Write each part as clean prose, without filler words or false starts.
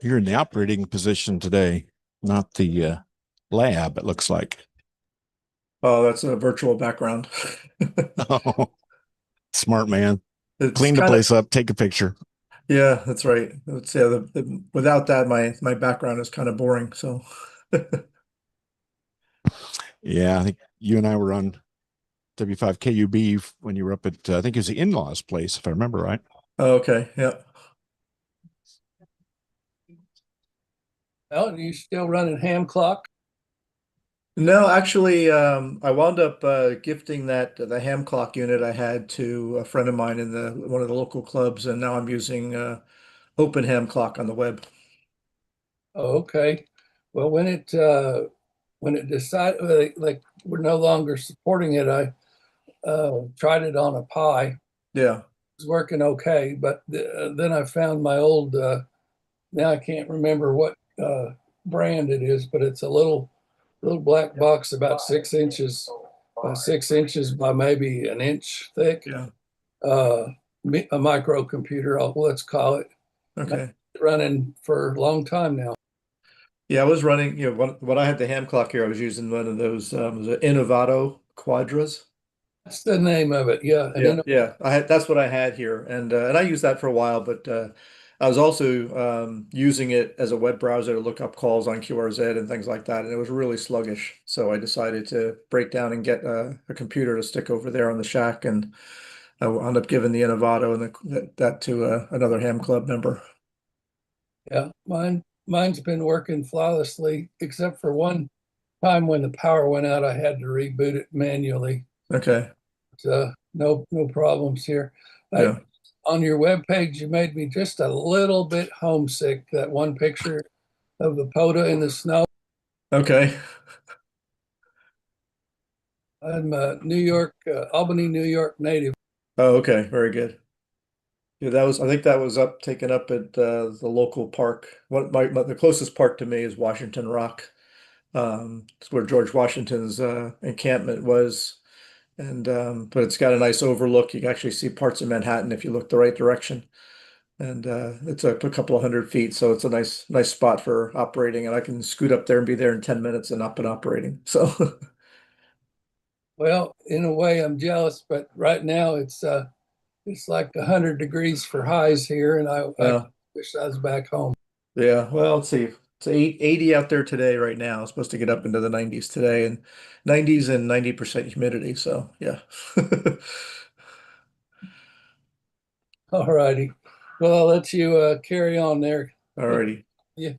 You're in the operating position today, not the lab, it looks like. Oh, that's a virtual background. Oh, smart man. It's Clean the kind of, place up, take a picture. yeah, that's right. It's, yeah, without that, my background is kind of boring. So, Yeah, I think you and I were on W5KUB when you were up at, I think it was the in-laws place, if I remember right. oh, okay, yeah. Oh, you still running ham clock? No, actually, I wound up gifting that the ham clock unit I had to a friend of mine in the one of the local clubs, and now I'm using open ham clock on the web. Oh, okay. Well, when it decided like we're no longer supporting it, I tried it on a Pi. It Yeah, was working okay, but then I found my old. Now I can't remember what brand it is, but it's a little black box about 6 inches by 6 inches by maybe an inch thick. yeah. Uh, a microcomputer, let's call it. And I've Okay. been running for a long time now. Yeah, I was running, when I had the ham clock here, I was using one of those the Innovato Quadras. That's the name of it. Yeah. And Yeah, then, yeah. That's what I had here, and I used that for a while. But I was also using it as a web browser to look up calls on QRZ and things like that, and it was really sluggish. So I decided to break down and get a computer to stick over there on the shack, and I wound up giving the Innovato and that to another Ham Club member. yeah, mine's been working flawlessly, except for one time when the power went out, I had to reboot it manually. Okay, No problems here. I, yeah, on your webpage, you made me just a little bit homesick. That one picture of the POTA in the snow. okay. I'm a Albany, New York native. Oh, okay, very good. Yeah, I think that was taken up at the local park. The closest park to me is Washington Rock. It's where George Washington's encampment was. And but it's got a nice overlook. You can actually see parts of Manhattan if you look the right direction. And it's a couple of 100 feet, so it's a nice spot for operating. And I can scoot up there and be there in 10 minutes and up and operating. So Well, in a way, I'm jealous, but right now it's like 100 degrees for highs here, and I yeah, wish I was back home. yeah. Well, let's see. It's 80 out there today right now. It's supposed to get up into the 90s today, and 90s and 90% humidity. So yeah. All righty. Well, I'll let you carry on there. Alrighty. Yeah.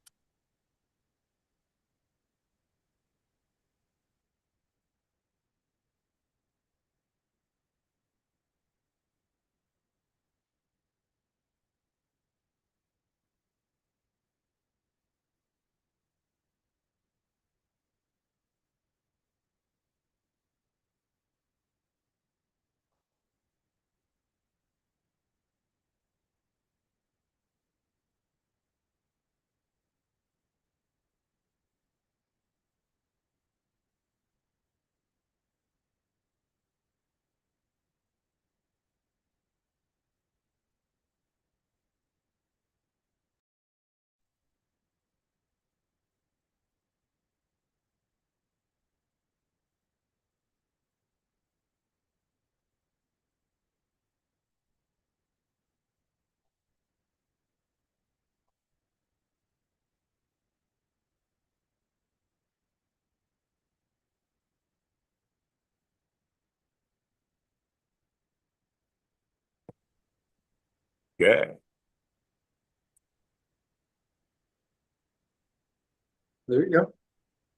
Okay. There you go.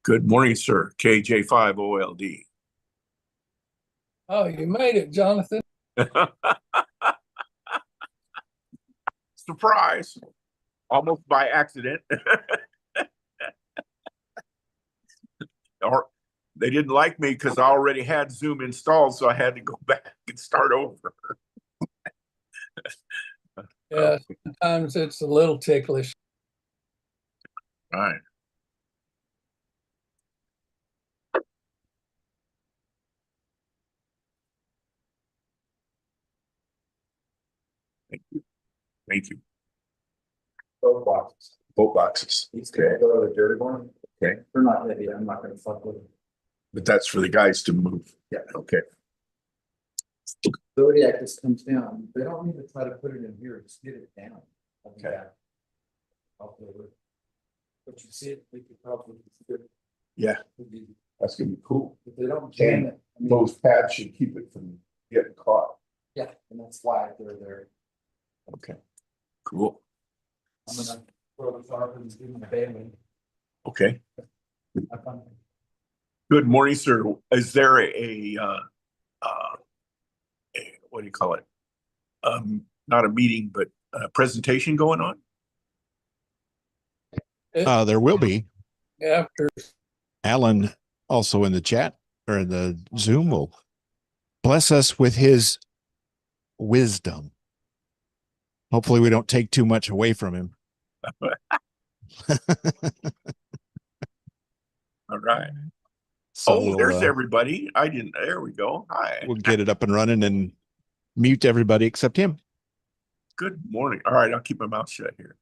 Good morning, sir. KJ5OLD. Oh, you made it, Jonathan. Surprise. Almost by accident. Or they didn't like me because I already had Zoom installed, so I had to go back and start over. Yeah, sometimes it's a little ticklish. All right. Thank you. Thank you. Both boxes. boat boxes. These can go to the dirty one. Okay. They're not heavy. I'm not gonna fuck with them. But that's for the guys to move. Yeah. Okay. Zodiac just comes down. They don't need to try to put it in here. Just get it down. Okay. Off the roof. But you see it, we could probably. Yeah, that's gonna be cool. If they don't jam it. I mean, Those pads should keep it from getting caught. yeah, and that's why they're there. Okay. Cool. I'm gonna throw the tarp and give them a bailing. Okay. I found- Good morning, sir. Is there what do you call it? Not a meeting, but a presentation going on? There will be. After, Alan also in the chat or in the Zoom will bless us with his wisdom. Hopefully we don't take too much away from him. All right. So Oh, there's everybody. I didn't. There we go. Hi. we'll get it up and running and mute everybody except him. Good morning. All right, I'll keep my mouth shut here.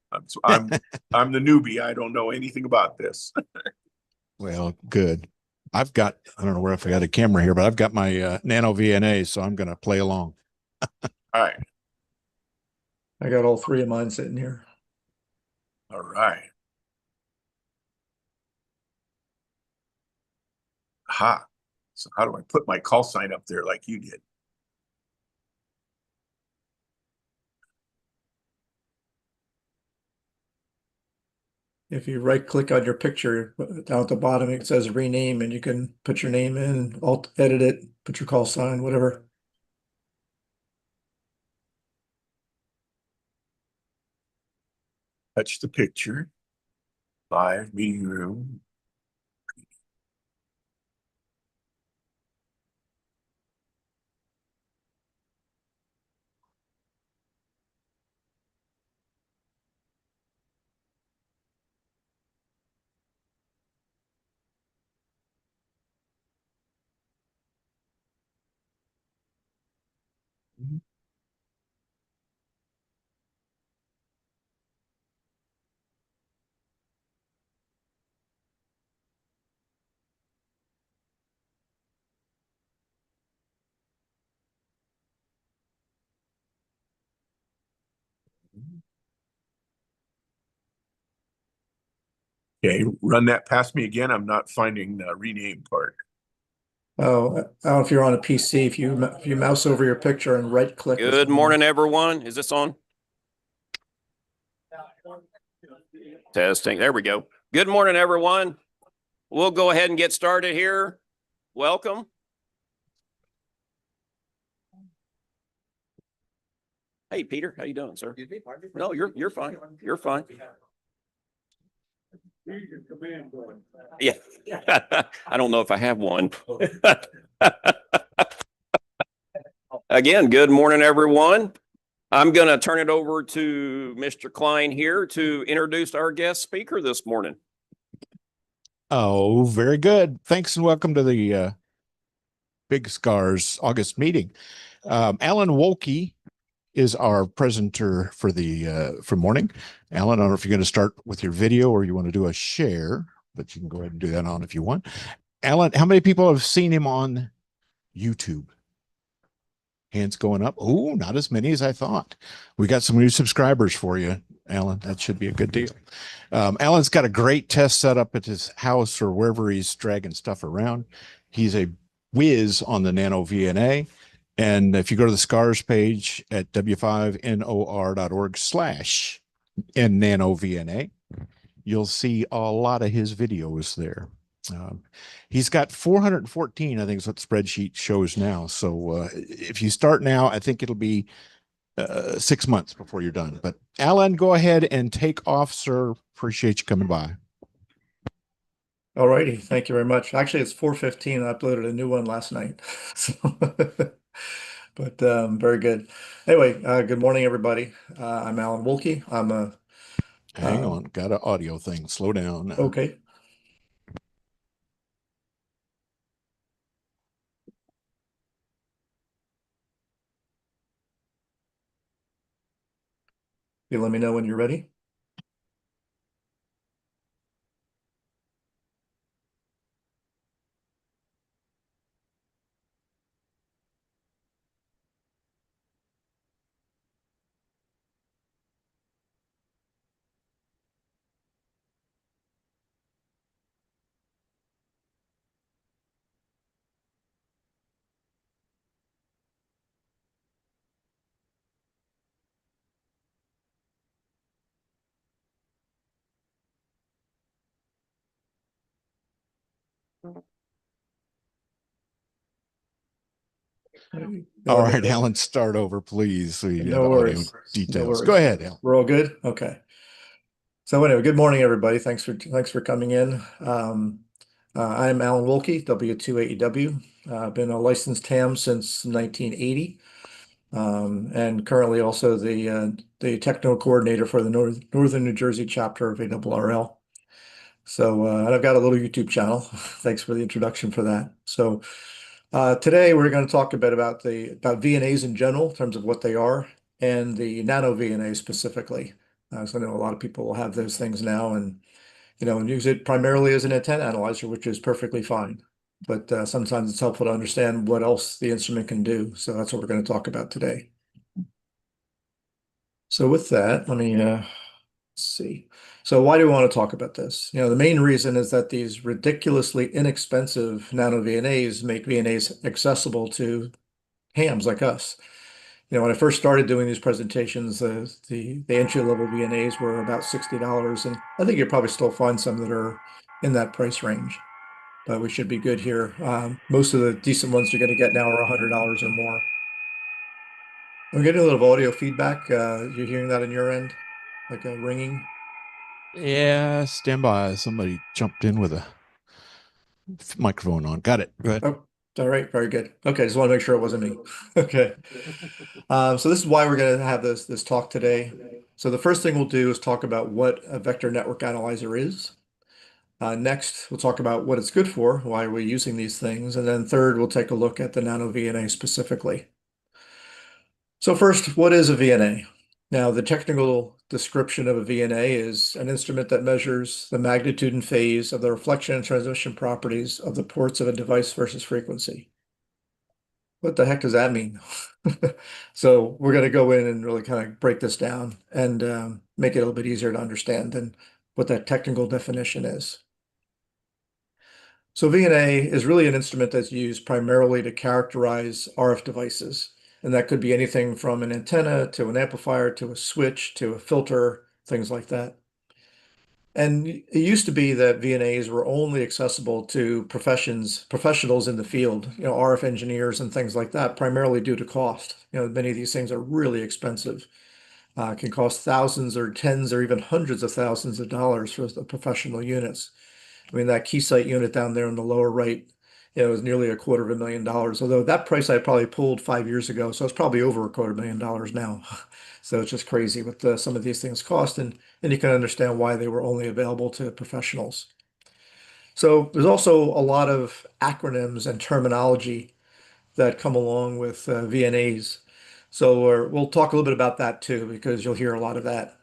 I'm I'm the newbie. I don't know anything about this. Well, good. I don't know where if I got a camera here, but I've got my NanoVNAs, so I'm going to play along. All right. I got all three of mine sitting here. All right. Aha. So how do I put my call sign up there like you did? If you right click on your picture down at the bottom, it says rename and you can put your name in, alt edit it, put your call sign, whatever. Touch the picture. Live meeting room. Okay, run that past me again. I'm not finding the rename part. Oh, I don't know if you're on a PC, if you mouse over your picture and right click. Good morning, everyone. Is this on? Testing. There we go. Good morning, everyone. We'll go ahead and get started here. Welcome. Hey, Peter, how you doing, sir? No, you're fine. You're fine. Yeah. I don't know if I have one. Again, good morning, everyone. I'm going to turn it over to Mr. Klein here to introduce our guest speaker this morning. Oh, very good. Thanks and welcome to the Big Scars August meeting. Alan Wolke is our presenter for the for morning. Alan, I don't know if you're going to start with your video or you want to do a share, but you can go ahead and do that on if you want. Alan, how many people have seen him on YouTube? Hands going up. Oh, not as many as I thought. We got some new subscribers for you, Alan. That should be a good deal. Alan's got a great test set up at his house or wherever he's dragging stuff around. He's a whiz on the NanoVNA. And if you go to the SCARS page at w5nor.org/NanoVNA, you'll see a lot of his videos there. He's got 414, I think is what the spreadsheet shows now. So if you start now, I think it'll be 6 months before you're done. But Alan, go ahead and take off, sir. Appreciate you coming by. All righty, thank you very much. Actually, it's 4:15. I uploaded a new one last night. So, but very good. Anyway, good morning, everybody. I'm Alan Wolke. I'm a Hang on, got an audio thing. Slow down. okay. You let me know when you're ready. All right, Alan, start over, please. We No have audio worries. details. No Go worries. ahead, Alan. We're all good? Okay. So anyway, good morning, everybody. Thanks for coming in. I'm Alan Wolke, W2AEW. I've been a licensed ham since 1980, and currently also the technical coordinator for the Northern New Jersey chapter of ARRL. So, and I've got a little YouTube channel. Thanks for the introduction for that. So, today we're going to talk a bit about VNAs in general, in terms of what they are, and the nano VNA specifically. So I know a lot of people will have those things now, and use it primarily as an antenna analyzer, which is perfectly fine. But sometimes it's helpful to understand what else the instrument can do. So that's what we're going to talk about today. So with that, let me let's see. So why do we want to talk about this? The main reason is that these ridiculously inexpensive nano VNAs make VNAs accessible to hams like us. When I first started doing these presentations, the entry-level VNAs were about $60, and I think you'll probably still find some that are in that price range, but we should be good here. Most of the decent ones you're going to get now are $100 or more. I'm getting a little audio feedback. You're hearing that on your end, like a ringing? Yeah, stand by. Somebody jumped in with a microphone on. Got it. Go ahead. Oh, all right, very good. Okay, just want to make sure it wasn't me. Okay. So this is why we're going to have this talk today. So the first thing we'll do is talk about what a vector network analyzer is. Next, we'll talk about what it's good for, why we're using these things, and then third, we'll take a look at the nano VNA specifically. So first, what is a VNA? Now, the technical description of a VNA is an instrument that measures the magnitude and phase of the reflection and transmission properties of the ports of a device versus frequency. What the heck does that mean? So we're going to go in and really kind of break this down and make it a little bit easier to understand than what that technical definition is. So VNA is really an instrument that's used primarily to characterize RF devices. And that could be anything from an antenna to an amplifier to a switch to a filter, things like that. And it used to be that VNAs were only accessible to professionals in the field, RF engineers and things like that, primarily due to cost. Many of these things are really expensive. Can cost thousands or tens or even hundreds of thousands of dollars for the professional units. I mean, that Keysight unit down there in the lower right, is nearly $250,000. Although that price I probably pulled 5 years ago, so it's probably over $250,000 now. So it's just crazy what some of these things cost, and you can understand why they were only available to professionals. So there's also a lot of acronyms and terminology that come along with VNAs. So we'll talk a little bit about that too, because you'll hear a lot of that.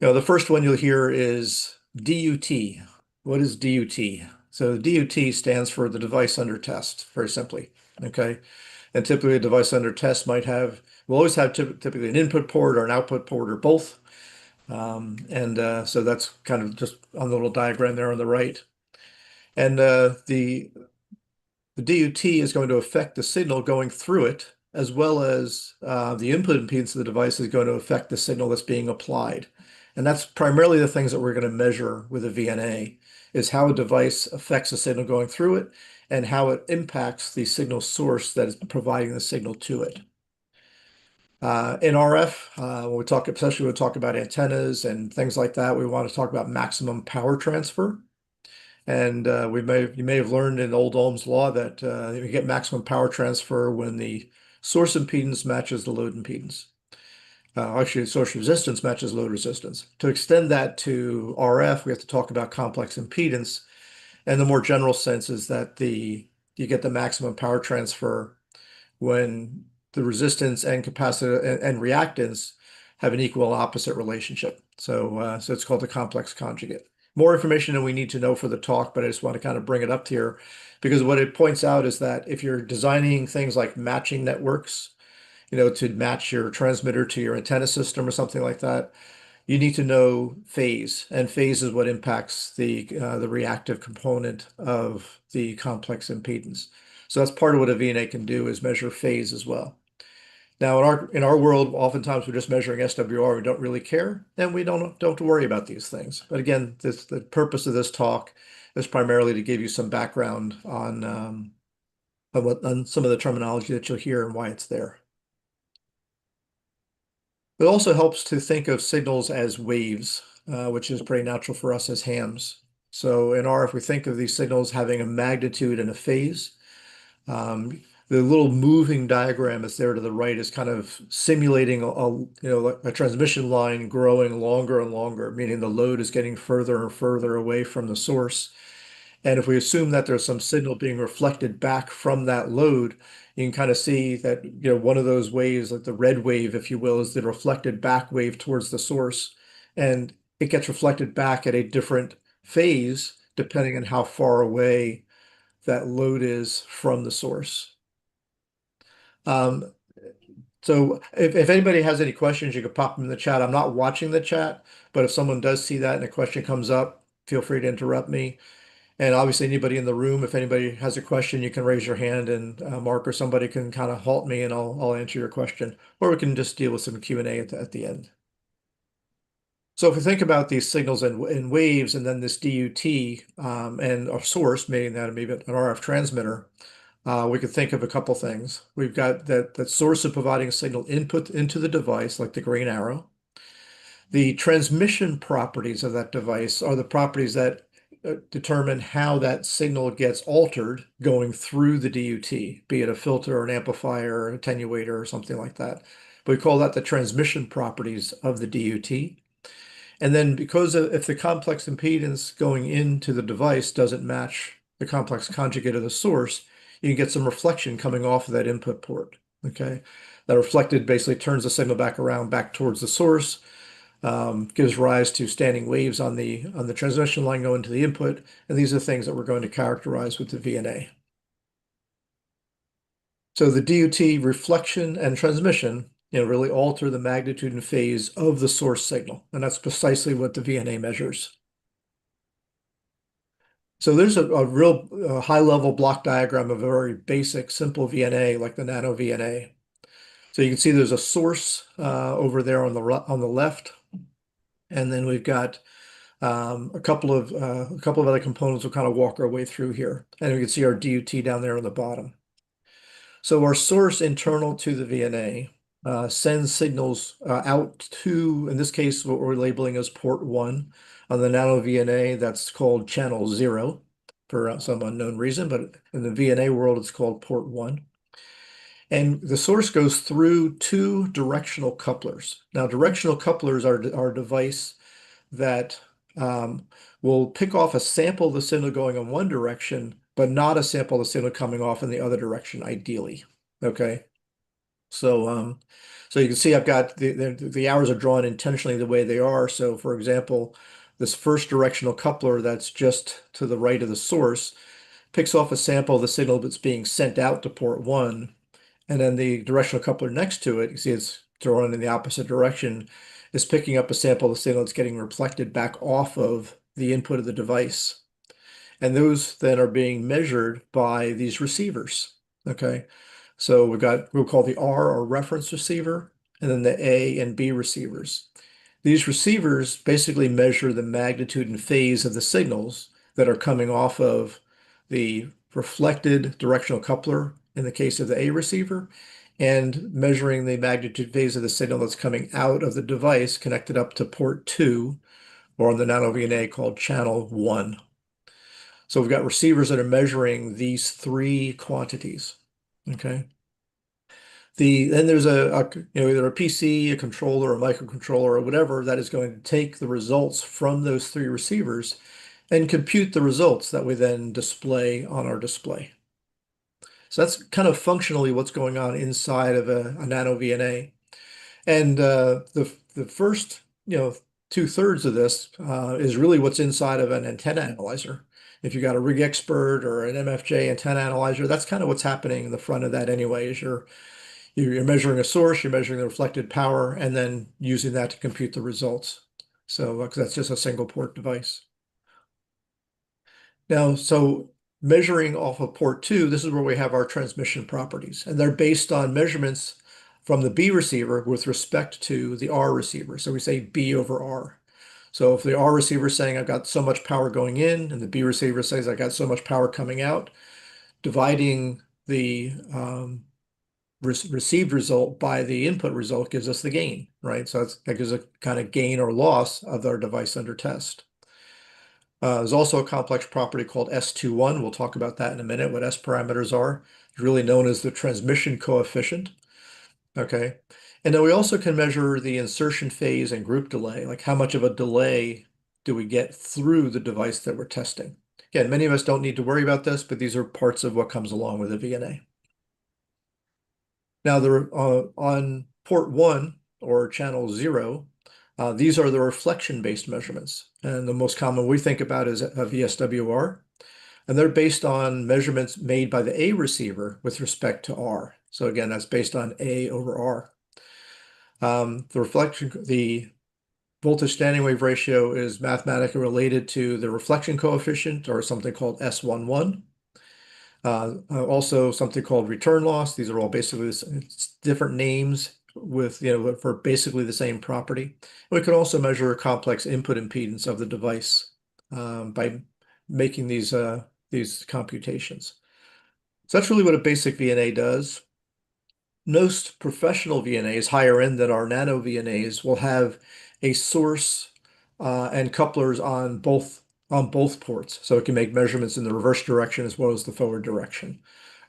The first one you'll hear is DUT. What is DUT? So DUT stands for the device under test, very simply. Okay. And typically a device under test will always have typically an input port or an output port or both. So that's kind of just on the little diagram there on the right. And the DUT is going to affect the signal going through it, as well as the input impedance of the device is going to affect the signal that's being applied. And that's primarily the things that we're going to measure with a VNA, is how a device affects the signal going through it and how it impacts the signal source that is providing the signal to it. In RF, when we talk, especially when we talk about antennas and things like that, we want to talk about maximum power transfer. And you may have learned in old Ohm's law that you get maximum power transfer when the source impedance matches the load impedance. Actually, source resistance matches load resistance. To extend that to RF, we have to talk about complex impedance. And the more general sense is that you get the maximum power transfer when the resistance and capacitor and reactance have an equal opposite relationship. So it's called the complex conjugate. More information than we need to know for the talk, but I just want to kind of bring it up here because what it points out is that if you're designing things like matching networks, to match your transmitter to your antenna system or something like that, you need to know phase, and phase is what impacts the reactive component of the complex impedance. So that's part of what a VNA can do, is measure phase as well. Now in our world, oftentimes we're just measuring SWR. We don't really care, and we don't worry about these things. But again, the purpose of this talk is primarily to give you some background on on some of the terminology that you'll hear and why it's there. It also helps to think of signals as waves, which is pretty natural for us as hams. So in RF, we think of these signals having a magnitude and a phase. The little moving diagram that's there to the right is kind of simulating a transmission line growing longer and longer, meaning the load is getting further and further away from the source. And if we assume that there's some signal being reflected back from that load, you can kind of see that, one of those waves, like the red wave, if you will, is the reflected back wave towards the source. And it gets reflected back at a different phase depending on how far away that load is from the source. So if anybody has any questions, you could pop them in the chat. I'm not watching the chat, but if someone does see that and a question comes up, feel free to interrupt me. And obviously anybody in the room, if anybody has a question, you can raise your hand and Mark or somebody can kind of halt me and I'll answer your question, or we can just deal with some Q&A at the end. So if we think about these signals in waves and then this DUT and our source, meaning that maybe an RF transmitter, we could think of a couple things. We've got that source of providing a signal input into the device, like the green arrow. The transmission properties of that device are the properties that determine how that signal gets altered going through the DUT, be it a filter or an amplifier or an attenuator or something like that. But we call that the transmission properties of the DUT. And then because if the complex impedance going into the device doesn't match the complex conjugate of the source, you can get some reflection coming off of that input port, okay? That reflected basically turns the signal back around, back towards the source, gives rise to standing waves on the transmission line going to the input, and these are things that we're going to characterize with the VNA. So the DUT reflection and transmission, really alter the magnitude and phase of the source signal, and that's precisely what the VNA measures. So there's a real high-level block diagram of a very basic, simple VNA like the NanoVNA. So you can see there's a source over there on the left, and then we've got a couple of other components. We'll kind of walk our way through here, and we can see our DUT down there on the bottom. So our source internal to the VNA sends signals out to, in this case, what we're labeling as port 1. On the NanoVNA, that's called channel 0 for some unknown reason, but in the VNA world, it's called port 1. And the source goes through 2 directional couplers. Now, directional couplers are a device that will pick off a sample of the signal going in one direction, but not a sample of the signal coming off in the other direction, ideally. Okay. So you can see I've got the arrows are drawn intentionally the way they are. So for example, this first directional coupler that's just to the right of the source picks off a sample of the signal that's being sent out to port 1. And then the directional coupler next to it, you see it's drawn in the opposite direction, is picking up a sample of the signal that's getting reflected back off of the input of the device. And those then are being measured by these receivers. Okay. So we'll call the R or reference receiver, and then the A and B receivers. These receivers basically measure the magnitude and phase of the signals that are coming off of the reflected directional coupler in the case of the A receiver, and measuring the magnitude phase of the signal that's coming out of the device connected up to port 2, or on the NanoVNA called channel 1. So we've got receivers that are measuring these 3 quantities. Okay. Then there's either a PC, a controller, a microcontroller, or whatever that is going to take the results from those 3 receivers and compute the results that we then display on our display. So that's kind of functionally what's going on inside of a NanoVNA. And the first 2/3 of this is really what's inside of an antenna analyzer. If you got a Rig Expert or an MFJ antenna analyzer, that's kind of what's happening in the front of that anyway, is you're measuring a source, you're measuring the reflected power, and then using that to compute the results. So because that's just a single port device. Now, so measuring off of port 2, this is where we have our transmission properties, and they're based on measurements from the B receiver with respect to the R receiver. So we say B over R. So if the R receiver is saying I've got so much power going in and the B receiver says I got so much power coming out, dividing the received result by the input result gives us the gain, right? So that gives a kind of gain or loss of our device under test. There's also a complex property called S21. We'll talk about that in a minute, what S parameters are. It's really known as the transmission coefficient. Okay. And then we also can measure the insertion phase and group delay, like how much of a delay do we get through the device that we're testing. Again, many of us don't need to worry about this, but these are parts of what comes along with a VNA. Now, on port 1 or channel 0, these are the reflection-based measurements. And the most common we think about is a VSWR. And they're based on measurements made by the A receiver with respect to R. So again, that's based on A over R. The voltage standing wave ratio is mathematically related to the reflection coefficient, or something called S11. Also something called return loss. These are all basically different names with, for basically the same property. We could also measure a complex input impedance of the device by making these computations. So that's really what a basic VNA does. Most professional VNAs, higher end than our NanoVNAs, will have a source and couplers on both ports, so it can make measurements in the reverse direction as well as the forward direction.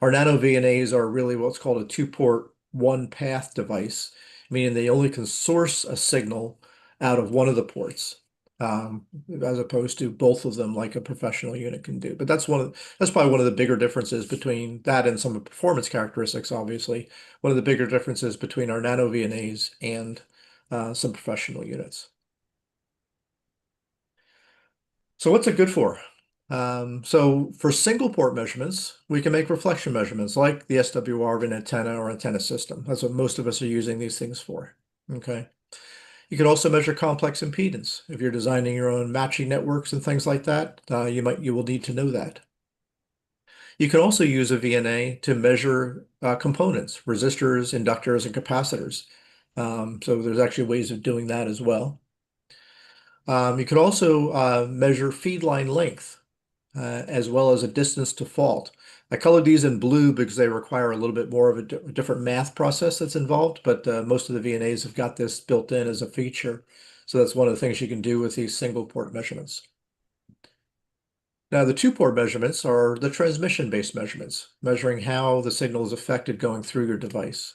Our NanoVNAs are really what's called a two-port, one-path device, meaning they only can source a signal out of one of the ports, as opposed to both of them like a professional unit can do. But that's probably one of the bigger differences between that and some of the performance characteristics, obviously. One of the bigger differences between our NanoVNAs and some professional units. So what's it good for? So for single port measurements, we can make reflection measurements like the SWR of an antenna or antenna system. That's what most of us are using these things for. Okay. You can also measure complex impedance. If you're designing your own matching networks and things like that, you will need to know that. You can also use a VNA to measure components, resistors, inductors, and capacitors. So there's actually ways of doing that as well. You can also measure feed line length, as well as a distance to fault. I colored these in blue because they require a little bit more of a different math process that's involved, but most of the VNAs have got this built in as a feature. So that's one of the things you can do with these single port measurements. Now, the two-port measurements are the transmission-based measurements, measuring how the signal is affected going through your device.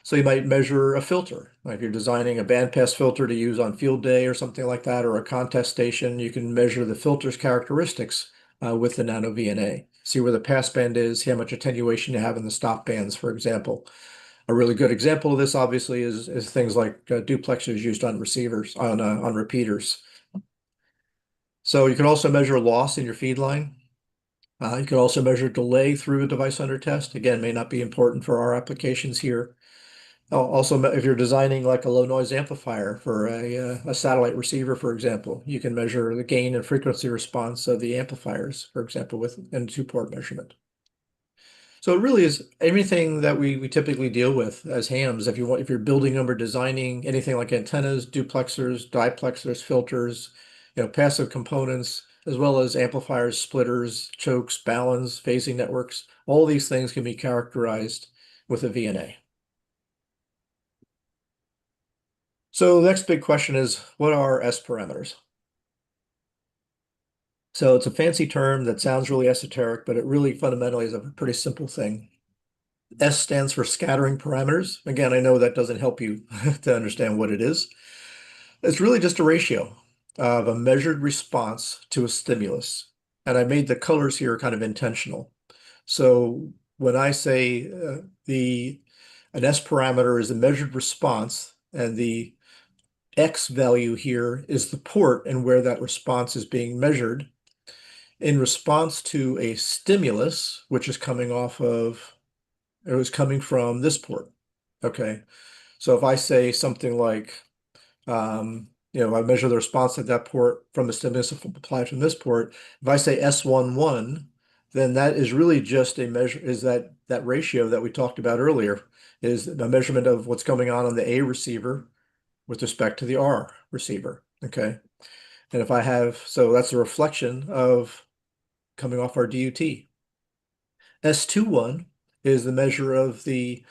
So you might measure a filter. Like if you're designing a bandpass filter to use on field day or something like that, or a contest station, you can measure the filter's characteristics with the NanoVNA. See where the passband is, see how much attenuation you have in the stop bands, for example. A really good example of this, obviously, is things like duplexers used on receivers, on repeaters. So you can also measure loss in your feed line. You can also measure delay through a device under test. Again, may not be important for our applications here. Also, if you're designing like a low noise amplifier for a satellite receiver, for example, you can measure the gain and frequency response of the amplifiers, for example, with a two-port measurement. So it really is everything that we typically deal with as hams. If you're building them or designing anything like antennas, duplexers, diplexers, filters, passive components, as well as amplifiers, splitters, chokes, baluns, phasing networks, all these things can be characterized with a VNA. So the next big question is, what are S parameters? So it's a fancy term that sounds really esoteric, but it really fundamentally is a pretty simple thing. S stands for scattering parameters. Again, I know that doesn't help you to understand what it is. It's really just a ratio of a measured response to a stimulus. And I made the colors here kind of intentional. So when I say an S parameter is a measured response, and the X value here is the port and where that response is being measured in response to a stimulus, which is coming from this port. Okay. So if I say something like, I measure the response at that port from the stimulus applied from this port. If I say S11, then that is really just a measure, is that ratio that we talked about earlier, is a measurement of what's going on the A receiver with respect to the R receiver. Okay. And if I have, so that's a reflection of coming off our DUT. S21 is the measure of the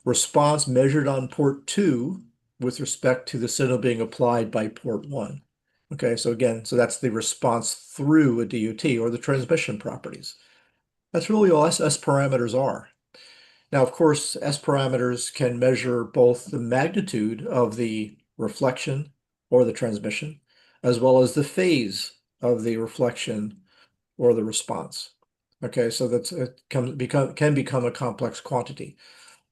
response measured on port 2 with respect to the signal being applied by port 1. Okay, so again, so that's the response through a DUT or the transmission properties. That's really all S parameters are. Now, of course, S parameters can measure both the magnitude of the reflection or the transmission, as well as the phase of the reflection or the response. Okay, so that's it can become a complex quantity.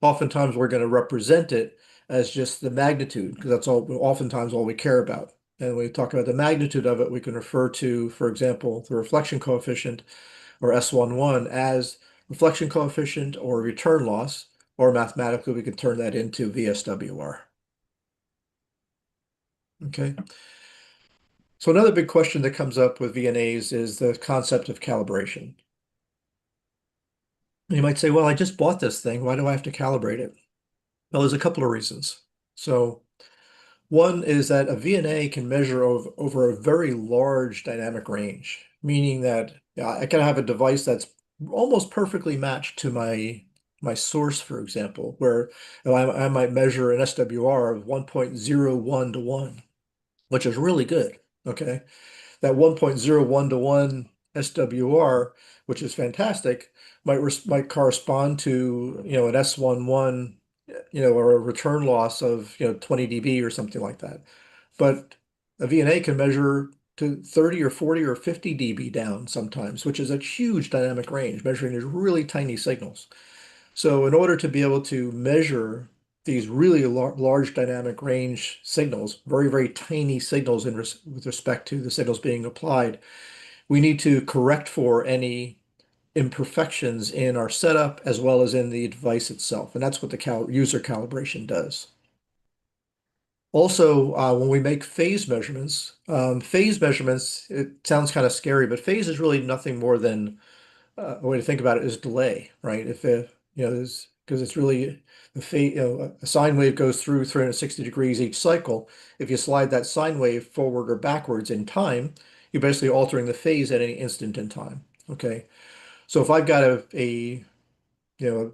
Oftentimes we're going to represent it as just the magnitude because that's oftentimes all we care about. And when we talk about the magnitude of it, we can refer to, for example, the reflection coefficient or S11 as reflection coefficient or return loss, or mathematically we can turn that into VSWR. Okay. So another big question that comes up with VNAs is the concept of calibration. And you might say, well, I just bought this thing. Why do I have to calibrate it? Well, there's a couple of reasons. So one is that a VNA can measure over a very large dynamic range, meaning that I can have a device that's almost perfectly matched to my source, for example, where I might measure an SWR of 1.01 to 1, which is really good. Okay. That 1.01 to 1 SWR, which is fantastic, might correspond to, an S11, or a return loss of, 20 dB or something like that. But a VNA can measure to 30 or 40 or 50 dB down sometimes, which is a huge dynamic range, measuring these really tiny signals. So in order to be able to measure these really large dynamic range signals, very, very tiny signals with respect to the signals being applied, we need to correct for any imperfections in our setup as well as in the device itself. And that's what the user calibration does. Also, when we make phase measurements, it sounds kind of scary, but phase is really nothing more than a way to think about it is delay, right? If it, because it's really a sine wave goes through 360 degrees each cycle. If you slide that sine wave forward or backwards in time, you're basically altering the phase at any instant in time. Okay, so if I've got a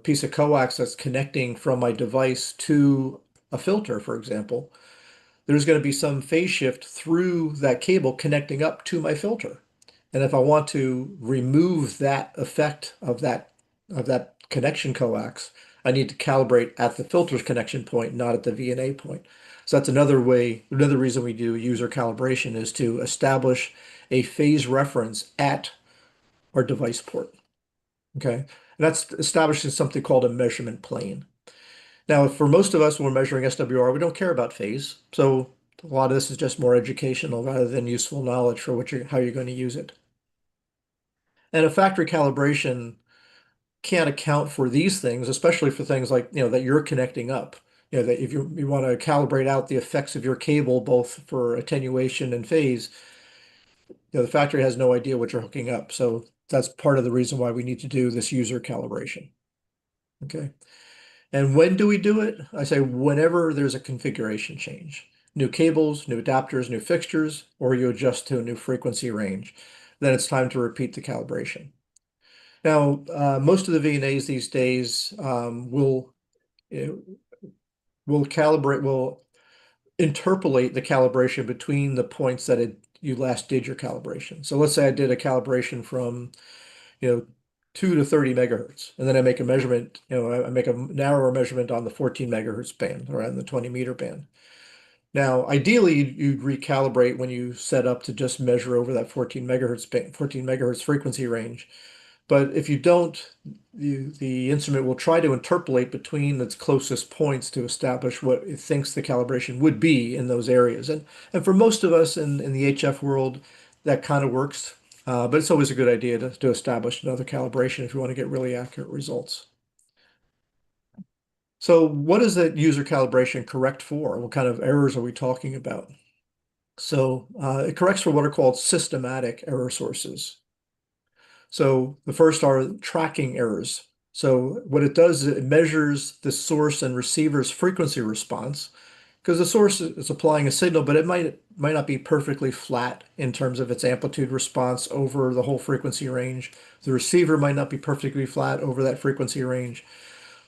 piece of coax that's connecting from my device to a filter, for example, there's going to be some phase shift through that cable connecting up to my filter. And if I want to remove that effect of that connection coax, I need to calibrate at the filter's connection point, not at the VNA point. So that's another reason we do user calibration is to establish a phase reference at our device port. Okay. And that's establishing something called a measurement plane. Now, for most of us, when we're measuring SWR, we don't care about phase. So a lot of this is just more educational rather than useful knowledge for how you're going to use it. And a factory calibration can't account for these things, especially for things like, that you're connecting up. That if you want to calibrate out the effects of your cable, both for attenuation and phase, the factory has no idea what you're hooking up. So that's part of the reason why we need to do this user calibration. Okay. And when do we do it? I say whenever there's a configuration change. New cables, new adapters, new fixtures, or you adjust to a new frequency range. Then it's time to repeat the calibration. Now, most of the VNAs these days will interpolate the calibration between the points that you last did your calibration. So let's say I did a calibration from 2 to 30 megahertz, and then I make a measurement, I make a narrower measurement on the 14 megahertz band or on the 20 meter band. Now, ideally, you'd recalibrate when you set up to just measure over that 14 megahertz frequency range. But if you don't, the instrument will try to interpolate between its closest points to establish what it thinks the calibration would be in those areas. And for most of us in the HF world, that kind of works. But it's always a good idea to establish another calibration if you want to get really accurate results. So what is that user calibration correct for? What kind of errors are we talking about? So it corrects for what are called systematic error sources. So the first are tracking errors. So what it does is it measures the source and receiver's frequency response because the source is applying a signal, but it might not be perfectly flat in terms of its amplitude response over the whole frequency range. The receiver might not be perfectly flat over that frequency range.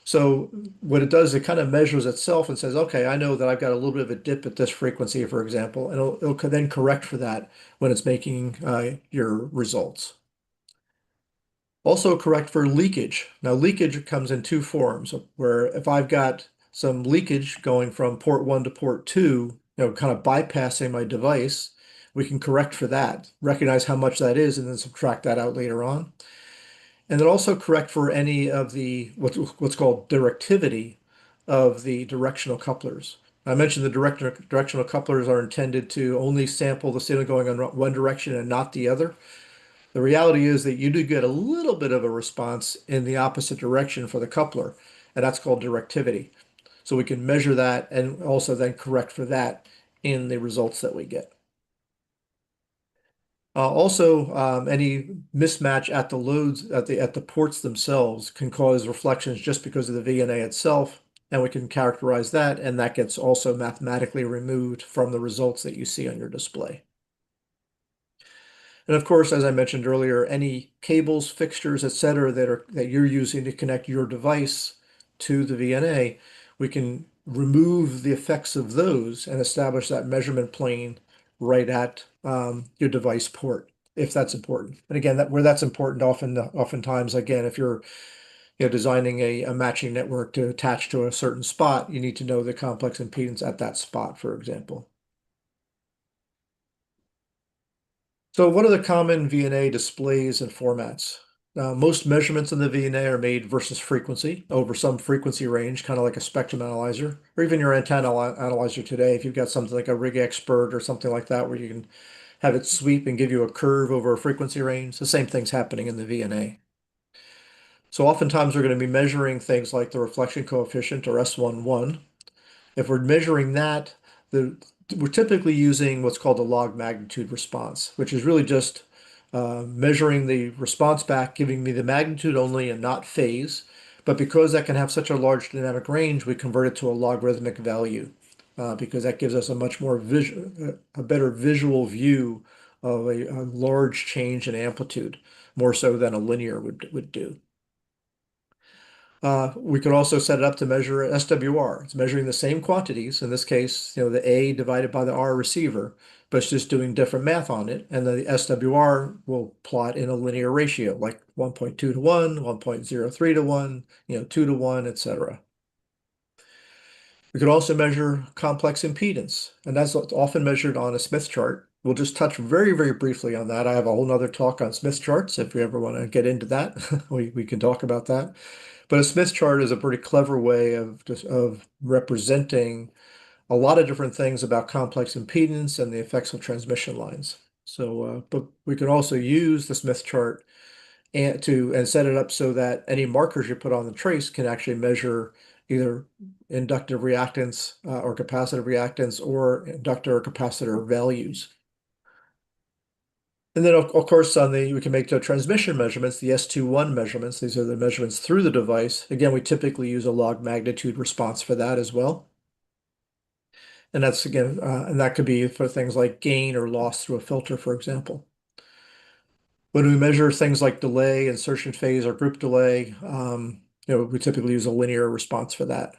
So what it does, it kind of measures itself and says, okay, I know that I've got a little bit of a dip at this frequency, for example, and it'll then correct for that when it's making your results. Also correct for leakage. Now, leakage comes in two forms, where if I've got some leakage going from port 1 to port 2, kind of bypassing my device, we can correct for that, recognize how much that is, and then subtract that out later on. And then also correct for any of the what's called directivity of the directional couplers. I mentioned the directional couplers are intended to only sample the signal going in one direction and not the other. The reality is that you do get a little bit of a response in the opposite direction for the coupler, and that's called directivity. So we can measure that and also then correct for that in the results that we get. Any mismatch at the loads at the ports themselves can cause reflections just because of the VNA itself, and we can characterize that, and that gets also mathematically removed from the results that you see on your display. And of course, as I mentioned earlier, any cables, fixtures, etc., that you're using to connect your device to the VNA, we can remove the effects of those and establish that measurement plane right at your device port, if that's important. And again, where that's important, oftentimes, again, if you're designing a matching network to attach to a certain spot, you need to know the complex impedance at that spot, for example. So what are the common VNA displays and formats? Most measurements in the VNA are made versus frequency over some frequency range, kind of like a spectrum analyzer, or even your antenna analyzer today. If you've got something like a Rig Expert or something like that, where you can have it sweep and give you a curve over a frequency range, the same thing's happening in the VNA. So oftentimes we're going to be measuring things like the reflection coefficient or S11. If we're measuring that, we're typically using what's called the log magnitude response, which is really just measuring the response back, giving me the magnitude only and not phase. But because that can have such a large dynamic range, we convert it to a logarithmic value because that gives us a much more better visual view of a large change in amplitude, more so than a linear would do. We could also set it up to measure SWR. It's measuring the same quantities. In this case, the A divided by the R receiver, but it's just doing different math on it. And the SWR will plot in a linear ratio, like 1.2 to 1, 1.03 to 1, 2 to 1, etc. We could also measure complex impedance, and that's often measured on a Smith chart. We'll just touch very, very briefly on that. I have a whole nother talk on Smith charts. If you ever want to get into that, we can talk about that. But a Smith chart is a pretty clever way of representing a lot of different things about complex impedance and the effects of transmission lines. So, but we can also use the Smith chart and set it up so that any markers you put on the trace can actually measure either inductive reactance or capacitive reactance or inductor or capacitor values. And then, of course, we can make the transmission measurements, the S21 measurements. These are the measurements through the device. Again, we typically use a log magnitude response for that as well. And that's, again, and that could be for things like gain or loss through a filter, for example. When we measure things like delay, insertion phase, or group delay, we typically use a linear response for that.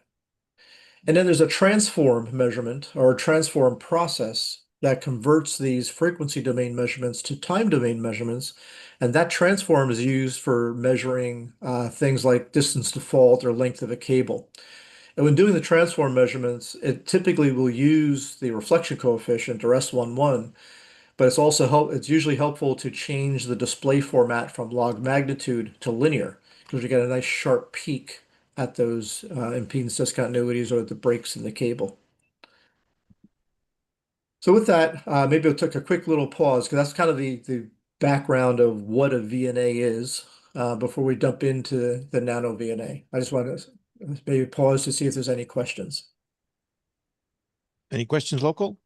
And then there's a transform measurement or a transform process that converts these frequency domain measurements to time domain measurements. And that transform is used for measuring things like distance to fault or length of a cable. And when doing the transform measurements, it typically will use the reflection coefficient or S11, but it's usually helpful to change the display format from log magnitude to linear because you get a nice sharp peak at those impedance discontinuities or the breaks in the cable. So with that, maybe I'll take a quick little pause because that's kind of the background of what a VNA is before we jump into the NanoVNA. I just want to maybe pause to see if there's any questions. Any questions local?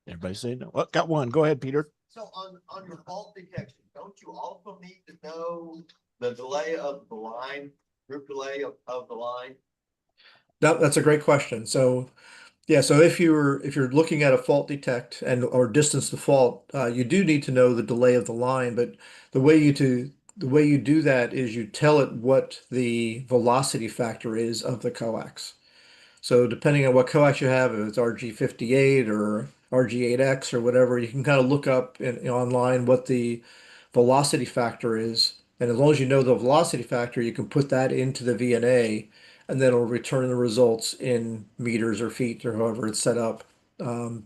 Everybody say no. Oh, got one. Go ahead, Peter. So on your fault detection, don't you also need to know the delay of the line, group delay of the line? That's a great question. So yeah, so if you're looking at a fault detect and or distance to fault, you do need to know the delay of the line. But the way you to the way you do that is you tell it what the velocity factor is of the coax. So depending on what coax you have, if it's RG58 or RG8X or whatever, you can kind of look up online what the velocity factor is. And as long as you know the velocity factor, you can put that into the VNA, and then it'll return the results in meters or feet or however it's set up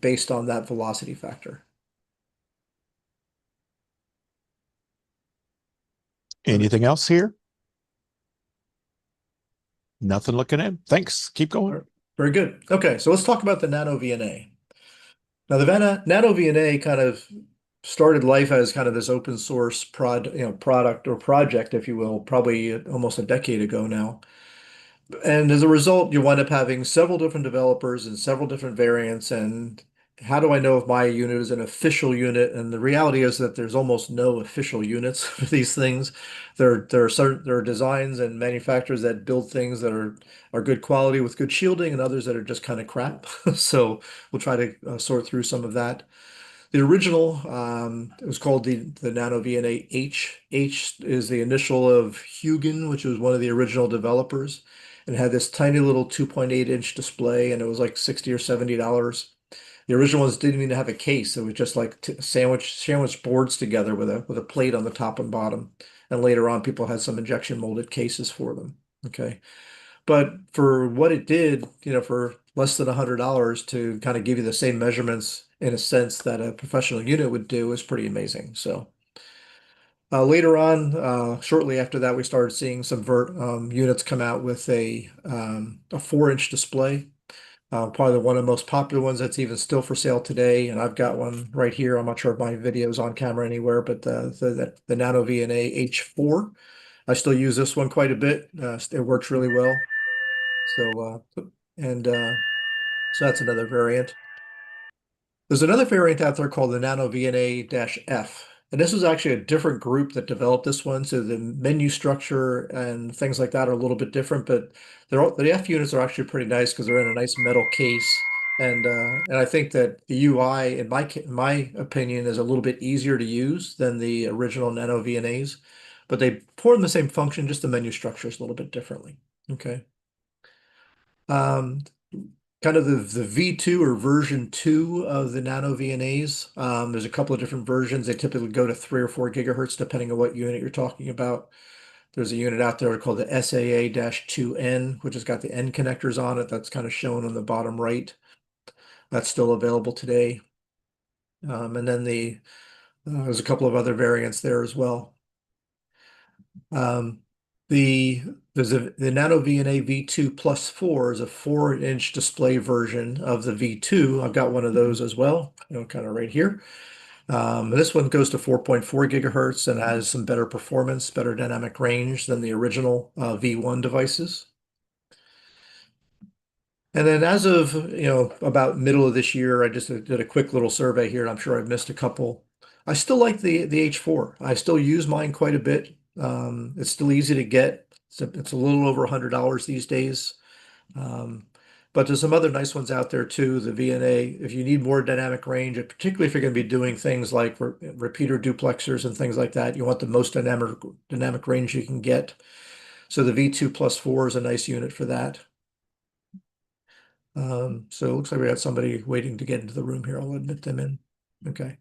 based on that velocity factor. Anything else here? Nothing looking at. Thanks. Keep going. Very good. Okay, so let's talk about the NanoVNA. Now, the NanoVNA kind of started life as kind of this open source product or project, if you will, probably almost a decade ago now. And as a result, you wind up having several different developers and several different variants. And how do I know if my unit is an official unit? And the reality is that there's almost no official units for these things. There are designs and manufacturers that build things that are good quality with good shielding, and others that are just kind of crap. So we'll try to sort through some of that. The original, it was called the NanoVNA H. H is the initial of Hugin, which was one of the original developers. It had this tiny little 2.8-inch display, and it was like $60 or $70. The original ones didn't even have a case. It was just like sandwich boards together with a plate on the top and bottom. And later on, people had some injection molded cases for them. Okay. But for what it did, for less than $100 to kind of give you the same measurements in a sense that a professional unit would do is pretty amazing. So later on, shortly after that, we started seeing some units come out with a 4-inch display. Probably one of the most popular ones that's even still for sale today, and I've got one right here. I'm not sure if my video is on camera anywhere, but the NanoVNA H4. I still use this one quite a bit. It works really well. So that's another variant. There's another variant out there called the NanoVNA-F. And this was actually a different group that developed this one. So the menu structure and things like that are a little bit different, but the F units are actually pretty nice because they're in a nice metal case. And I think that the UI, in my opinion, is a little bit easier to use than the original NanoVNAs, but they perform the same function, just the menu structure is a little bit differently. Okay. Um, Kind of the V2 or version 2 of the NanoVNAs. There's a couple of different versions. They typically go to 3 or 4 gigahertz, depending on what unit you're talking about. There's a unit out there called the SAA-2N, which has got the N connectors on it. That's kind of shown on the bottom right. That's still available today. And then there's a couple of other variants there as well. Um, the NanoVNA V2 Plus 4 is a 4-inch display version of the V2. I've got one of those as well, kind of right here. This one goes to 4.4 gigahertz and has some better performance, better dynamic range than the original V1 devices. And then as of, about middle of this year, I just did a quick little survey here, and I'm sure I've missed a couple. I still like the H4. I still use mine quite a bit. It's still easy to get. It's a little over $100 these days. But there's some other nice ones out there too. The VNA, if you need more dynamic range, and particularly if you're going to be doing things like repeater duplexers and things like that, you want the most dynamic range you can get. So the V2 Plus 4 is a nice unit for that. So it looks like we got somebody waiting to get into the room here. I'll admit them in. Okay.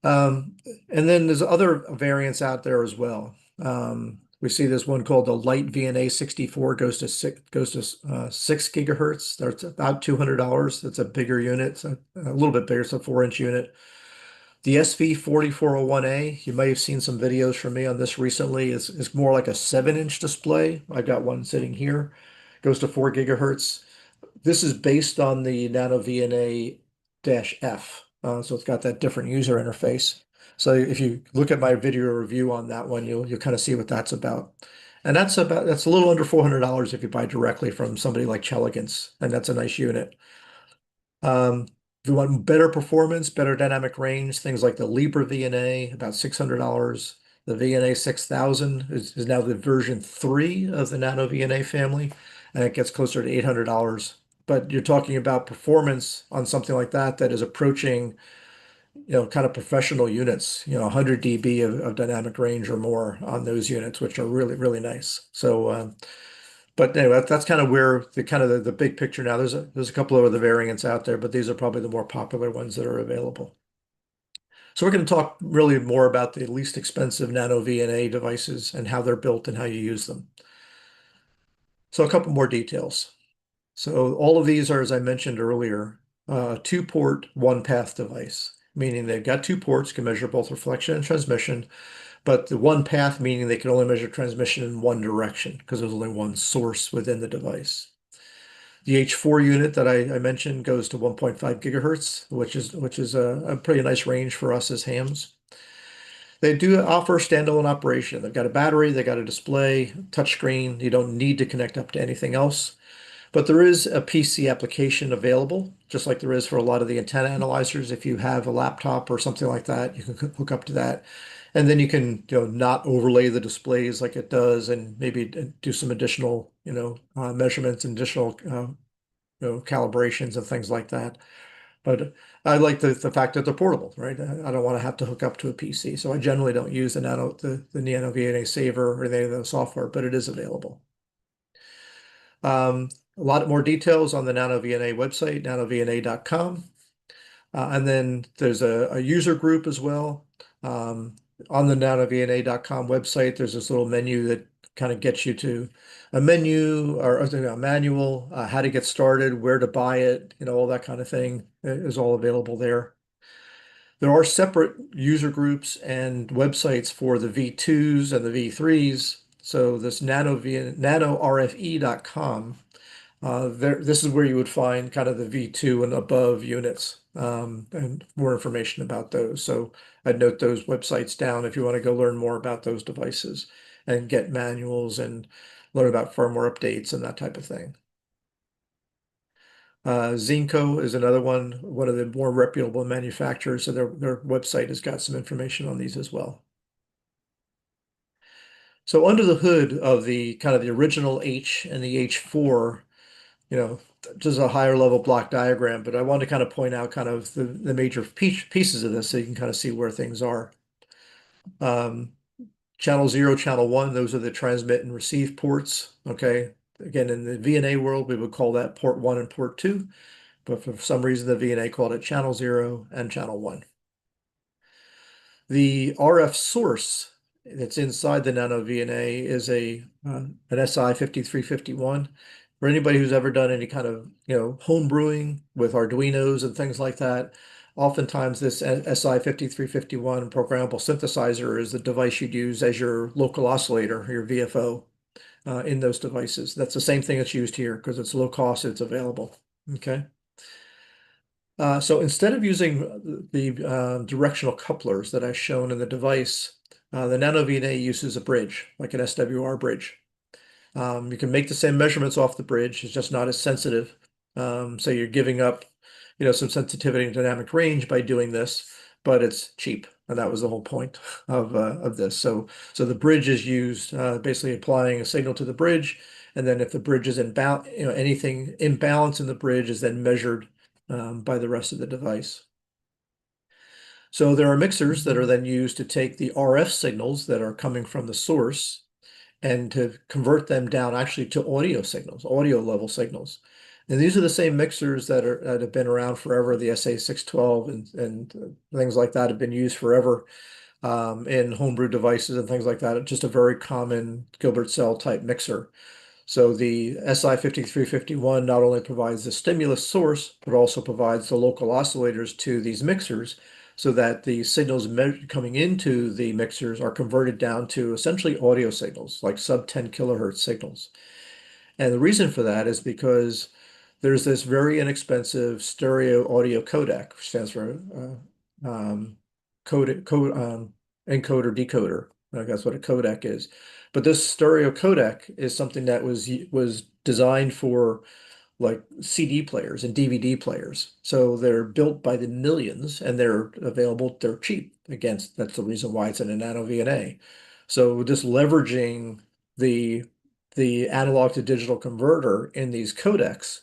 And then there's other variants out there as well. We see this one called the Light VNA 64 goes to 6 gigahertz. That's about $200. That's a bigger unit. It's a little bit bigger. It's a 4-inch unit. The SV4401A, you may have seen some videos from me on this recently, is more like a 7-inch display. I've got one sitting here. Goes to 4 gigahertz. This is based on the NanoVNA-F. So it's got that different user interface. So if you look at my video review on that one, you'll kind of see what that's about. And that's a little under $400 if you buy directly from somebody like Chelegans, and that's a nice unit. If you want better performance, better dynamic range, things like the Libra VNA, about $600. The VNA 6000 is now the version 3 of the NanoVNA family. and it gets closer to $800. But you're talking about performance on something like that that is approaching, kind of professional units, 100 dB of dynamic range or more on those units, which are really, really nice. So, but anyway, that's kind of where the big picture now. There's a couple of other variants out there, but these are probably the more popular ones that are available. So we're going to talk really more about the least expensive NanoVNA devices and how they're built and how you use them. So a couple more details. So all of these are, as I mentioned earlier, two-port, one-path device, meaning they've got two ports, can measure both reflection and transmission, but the one path meaning they can only measure transmission in one direction because there's only one source within the device. The H4 unit that I mentioned goes to 1.5 gigahertz, which is a pretty nice range for us as hams. They do offer standalone operation. They've got a battery, they got a display, touchscreen. You don't need to connect up to anything else. But there is a PC application available, just like there is for a lot of the antenna analyzers. If you have a laptop or something like that, you can hook up to that. And then you can, not overlay the displays like it does and maybe do some additional, measurements and additional, calibrations and things like that. But I like the fact that they're portable, right? I don't want to have to hook up to a PC. So I generally don't use the NanoVNA Saver or any of the software, but it is available. A lot more details on the NanoVNA website, nanovna.com. And then there's a user group as well. On the nanovna.com website, there's this little menu that kind of gets you to a menu or a manual, how to get started, where to buy it, all that kind of thing is all available there. There are separate user groups and websites for the V2s and the V3s. So this nanorfe.com, this is where you would find kind of the V2 and above units, and more information about those. So I'd note those websites down if you want to go learn more about those devices and get manuals and learn about firmware updates and that type of thing. Zinco is another one of the more reputable manufacturers, so their website has got some information on these as well. So under the hood of the kind of the original H and the H4, just a higher level block diagram, but I want to kind of point out kind of the major pieces of this so you can kind of see where things are. Channel 0, channel 1, those are the transmit and receive ports. Okay. Again, in the VNA world, we would call that port 1 and port 2, but for some reason the VNA called it channel 0 and channel 1. The RF source that's inside the NanoVNA is an SI 5351. For anybody who's ever done any kind of, home brewing with Arduinos and things like that, oftentimes this SI 5351 programmable synthesizer is the device you'd use as your local oscillator, your VFO, in those devices. That's the same thing that's used here because it's low cost, it's available. Okay. So instead of using the directional couplers that I've shown in the device, the NanoVNA uses a bridge, like an SWR bridge. You can make the same measurements off the bridge, it's just not as sensitive. So you're giving up, some sensitivity and dynamic range by doing this, but it's cheap. And that was the whole point of this. So the bridge is used, basically applying a signal to the bridge. And then if the bridge is in balance, anything imbalance in the bridge is then measured by the rest of the device. So there are mixers that are then used to take the RF signals that are coming from the source and to convert them down actually to audio signals, audio level signals. And these are the same mixers that have been around forever. The SA612 and things like that have been used forever in homebrew devices and things like that. It's just a very common Gilbert cell type mixer. So the SI5351 not only provides the stimulus source, but also provides the local oscillators to these mixers so that the signals coming into the mixers are converted down to essentially audio signals, like sub 10 kilohertz signals. And the reason for that is because there's this very inexpensive stereo audio codec, which stands for encoder decoder. That's what a codec is. But this stereo codec is something that was designed for like CD players and DVD players. So they're built by the millions and they're available, they're cheap. Again, that's the reason why it's in a NanoVNA. So just leveraging the the analog to digital converter in these codecs,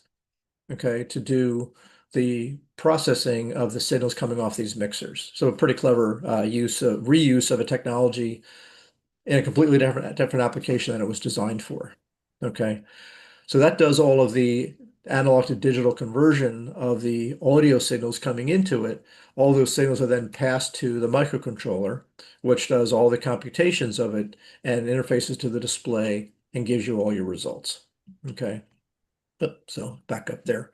okay, to do the processing of the signals coming off these mixers. So a pretty clever reuse of a technology in a completely different application than it was designed for. Okay, so that does all of the analog to digital conversion of the audio signals coming into it. All those signals are then passed to the microcontroller, which does all the computations of it and interfaces to the display and gives you all your results. Okay, so back up there.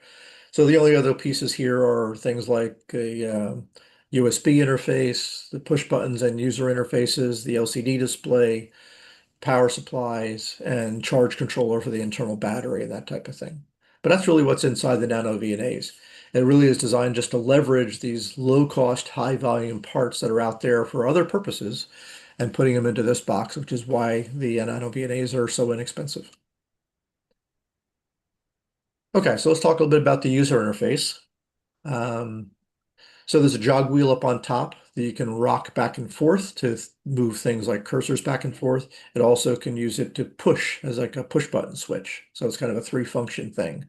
So the only other pieces here are things like a USB interface, the push buttons and user interfaces, the LCD display, power supplies, and charge controller for the internal battery and that type of thing. But that's really what's inside the NanoVNAs. It really is designed just to leverage these low-cost, high-volume parts that are out there for other purposes and putting them into this box, which is why the NanoVNAs are so inexpensive. Okay, so let's talk a little bit about the user interface. So there's a jog wheel up on top that you can rock back and forth to move things like cursors back and forth. It also can use it to push as like a push button switch. So it's kind of a three-function thing.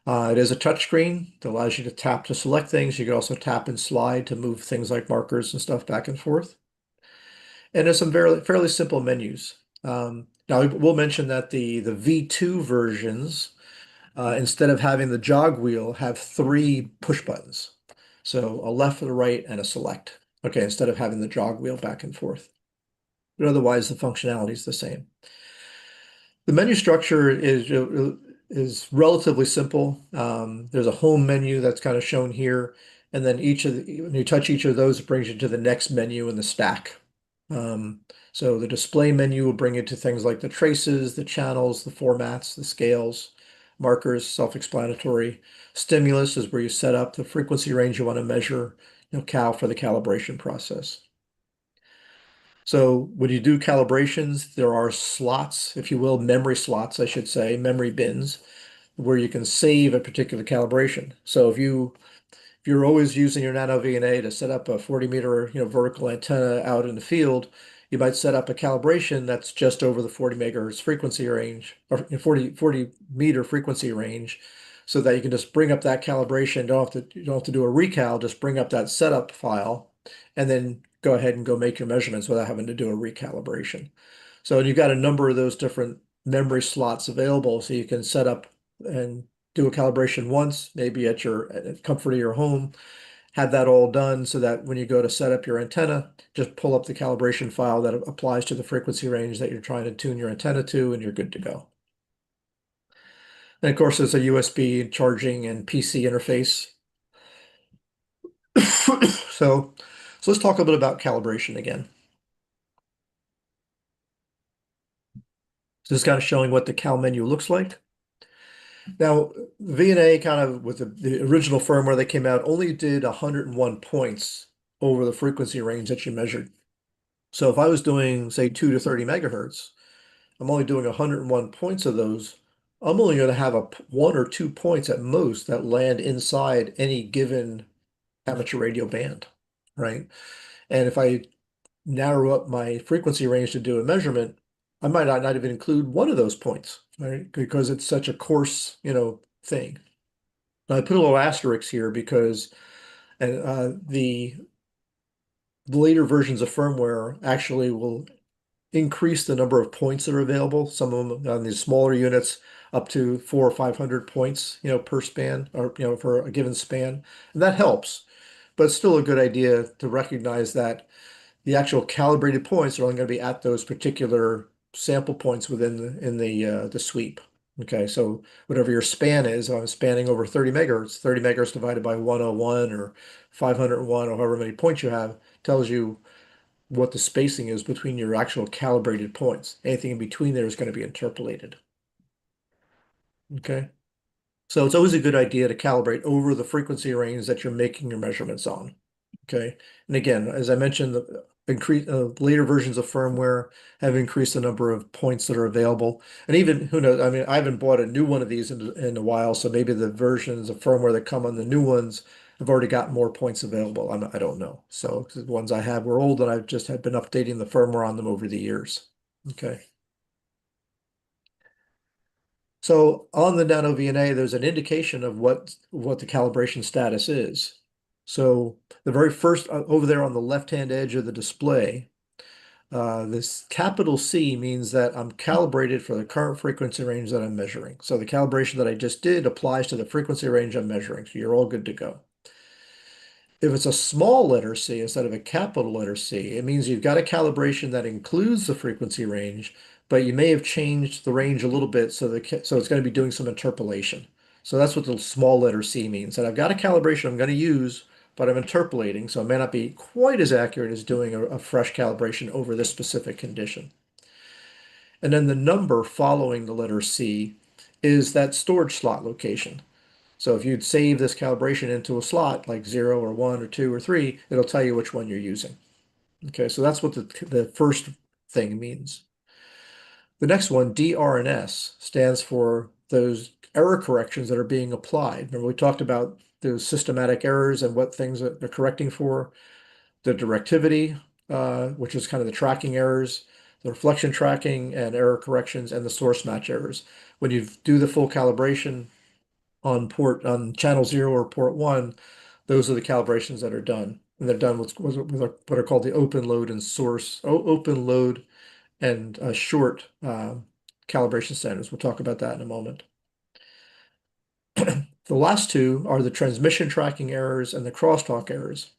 It is a touch screen that allows you to tap to select things. You can also tap and slide to move things like markers and stuff back and forth. And there's some fairly simple menus. Now we'll mention that the V2 versions, instead of having the jog wheel, have 3 push buttons. So a left, a right, and a select. Okay, instead of having the jog wheel back and forth. But otherwise, the functionality is the same. The menu structure is relatively simple. There's a home menu that's kind of shown here, and then when you touch each of those, it brings you to the next menu in the stack. So the display menu will bring you to things like the traces, the channels, the formats, the scales, markers, self-explanatory. Stimulus is where you set up the frequency range you want to measure, cal for the calibration process. So when you do calibrations, there are slots, if you will, memory slots, I should say, memory bins, where you can save a particular calibration. So if you're always using your NanoVNA to set up a 40-meter, vertical antenna out in the field, you might set up a calibration that's just over the 40 megahertz frequency range, or 40-meter frequency range, so that you can just bring up that calibration. You don't have to do a recal, just bring up that setup file, and then go ahead and go make your measurements without having to do a recalibration. So you've got a number of those different memory slots available, so you can set up and do a calibration once, maybe at your comfort of your home, have that all done so that when you go to set up your antenna, just pull up the calibration file that applies to the frequency range that you're trying to tune your antenna to, and you're good to go. And of course, there's a USB charging and PC interface. So let's talk a bit about calibration again. So this is kind of showing what the cal menu looks like. Now, VNA kind of with the original firmware that came out only did 101 points over the frequency range that you measured. So if I was doing, say, 2 to 30 megahertz, I'm only doing 101 points of those. I'm only going to have 1 or 2 points at most that land inside any given amateur radio band, right? And if I narrow up my frequency range to do a measurement, I might not even include one of those points, right? Because it's such a coarse, thing. I put a little asterisk here because the later versions of firmware actually will increase the number of points that are available. Some of them on these smaller units up to 400 or 500 points, per span or, for a given span. And that helps, but it's still a good idea to recognize that the actual calibrated points are only going to be at those particular sample points within the sweep. Okay, so whatever your span is, if I'm spanning over 30 megahertz divided by 101 or 501 or however many points you have tells you what the spacing is between your actual calibrated points. Anything in between there is going to be interpolated. Okay, so it's always a good idea to calibrate over the frequency range that you're making your measurements on. Okay, and again, as I mentioned, the later versions of firmware have increased the number of points that are available, and even who knows? I mean, I haven't bought a new one of these in a while, so maybe the versions of firmware that come on the new ones have already got more points available. I don't know. So the ones I have were old, and I've just been updating the firmware on them over the years. Okay. So on the NanoVNA, there's an indication of what the calibration status is. So the very first over there on the left-hand edge of the display, this capital C means that I'm calibrated for the current frequency range that I'm measuring. So the calibration that I just did applies to the frequency range I'm measuring. So you're all good to go. If it's a small letter C instead of a capital letter C, it means you've got a calibration that includes the frequency range, but you may have changed the range a little bit so it's going to be doing some interpolation. So that's what the small letter C means. And I've got a calibration I'm going to use, but I'm interpolating, so it may not be quite as accurate as doing a fresh calibration over this specific condition. And then the number following the letter C is that storage slot location. So if you'd save this calibration into a slot like 0 or 1 or 2 or 3, it'll tell you which one you're using. Okay, so that's what the first thing means. The next one, DRNS, stands for those error corrections that are being applied. Remember, we talked about those systematic errors and what things that they're correcting for. The directivity, which is kind of the tracking errors, the reflection tracking and error corrections, and the source match errors. When you do the full calibration, on channel 0 or port 1, those are the calibrations that are done. And they're done with what are called the open load and short calibration standards. We'll talk about that in a moment. The last two are the transmission tracking errors and the crosstalk errors.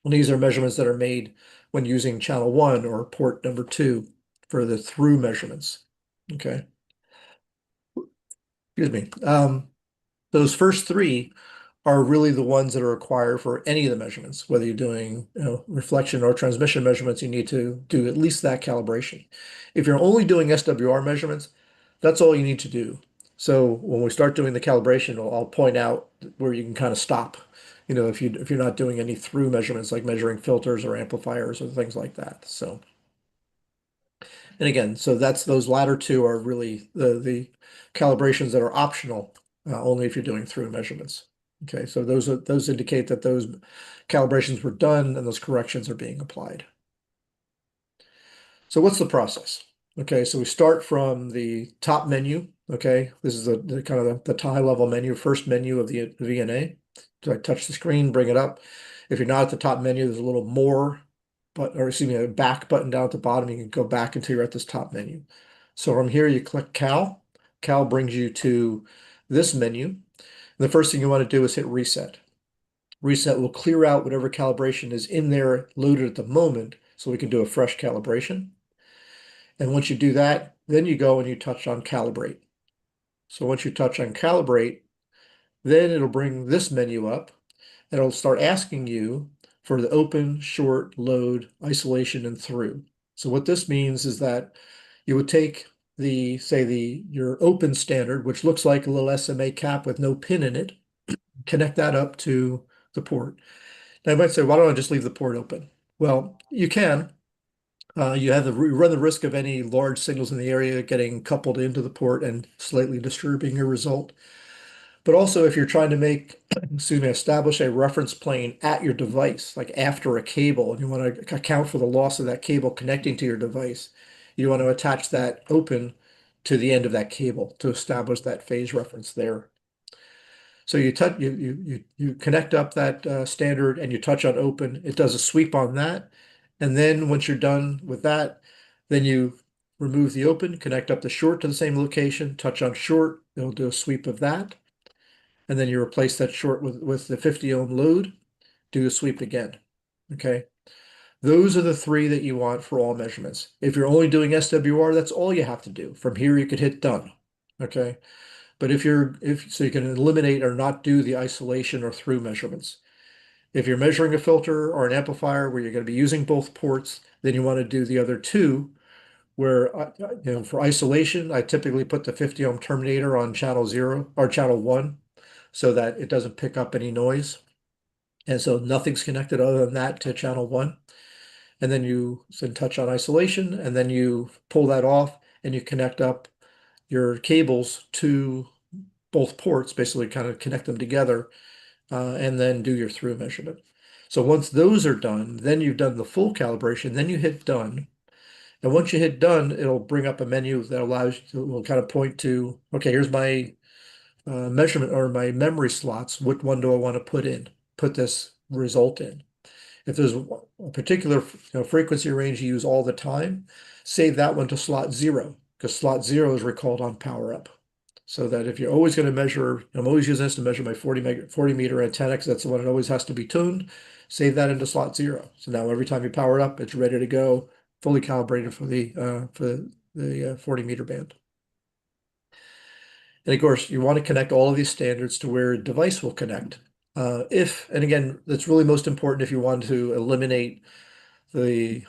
And these are measurements that are made when using channel 1 or port number 2 for the through measurements. Okay. Excuse me. Those first three are really the ones that are required for any of the measurements. Whether you're doing, reflection or transmission measurements, you need to do at least that calibration. If you're only doing SWR measurements, that's all you need to do. So when we start doing the calibration, I'll point out where you can kind of stop. If you're not doing any through measurements like measuring filters or amplifiers or things like that. So, and again, so those latter two are really the calibrations that are optional, only if you're doing through measurements. Okay, so those indicate that those calibrations were done and those corrections are being applied. So what's the process? Okay, so we start from the top menu. Okay, this is the kind of the high level menu, first menu of the VNA. So I touch the screen, bring it up. If you're not at the top menu, there's a little more button, or excuse me, a back button down at the bottom. You can go back until you're at this top menu. So from here, you click Cal. Cal brings you to this menu. The first thing you want to do is hit reset. Reset will clear out whatever calibration is in there loaded at the moment so we can do a fresh calibration. And once you do that, then you go and you touch on calibrate. So once you touch on calibrate, then it'll bring this menu up and it'll start asking you for the open, short, load, isolation, and through. So what this means is that you would take your open standard, which looks like a little SMA cap with no pin in it, connect that up to the port. Now you might say, why don't I just leave the port open? Well, you can. You run the risk of any large signals in the area getting coupled into the port and slightly disturbing your result. But also if you're trying to establish a reference plane at your device, like after a cable, and you want to account for the loss of that cable connecting to your device, you want to attach that open to the end of that cable to establish that phase reference there. So you connect up that standard and you touch on open. It does a sweep on that. And then once you're done with that, then you remove the open, connect up the short to the same location, touch on short, it'll do a sweep of that. And then you replace that short with the 50 ohm load, do a sweep again. Okay. Those are the three that you want for all measurements. If you're only doing SWR, that's all you have to do. From here, you could hit done. Okay. But so you can eliminate or not do the isolation or through measurements. If you're measuring a filter or an amplifier where you're going to be using both ports, then you want to do the other two where, for isolation, I typically put the 50 ohm terminator on channel 0 or channel 1 so that it doesn't pick up any noise. And so nothing's connected other than that to channel 1. And then you touch on isolation and then you pull that off and you connect up your cables to both ports, basically kind of connect them together, and then do your through measurement. So once those are done, then you've done the full calibration, then you hit done. And once you hit done, it'll bring up a menu that allows you will kind of point to, okay, here's my measurement or my memory slots. Which one do I want to put this result in? If there's a particular frequency range you use all the time, save that one to slot 0, because slot 0 is recalled on power up. So that if you're always going to measure, I'm always using this to measure my 40 meter antenna, because that's the one that always has to be tuned, save that into slot 0. So now every time you power it up, it's ready to go, fully calibrated for the 40 meter band. And of course, you want to connect all of these standards to where a device will connect. And again, that's really most important if you want to eliminate the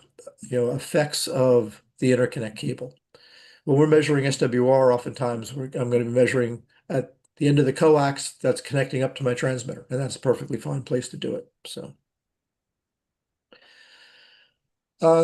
effects of the interconnect cable. When we're measuring SWR, oftentimes I'm going to be measuring at the end of the coax that's connecting up to my transmitter, and that's a perfectly fine place to do it. So.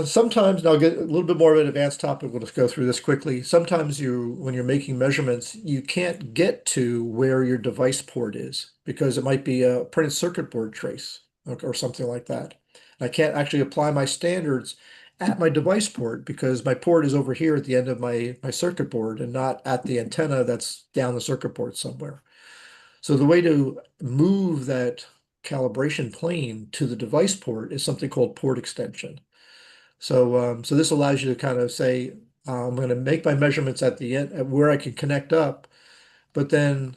Sometimes, and I'll get a little bit more of an advanced topic, we'll just go through this quickly. Sometimes when you're making measurements, you can't get to where your device port is because it might be a printed circuit board trace or something like that. I can't actually apply my standards at my device port because my port is over here at the end of my circuit board and not at the antenna that's down the circuit board somewhere. So the way to move that calibration plane to the device port is something called port extension. So this allows you to kind of say, I'm going to make my measurements at the end at where I can connect up, but then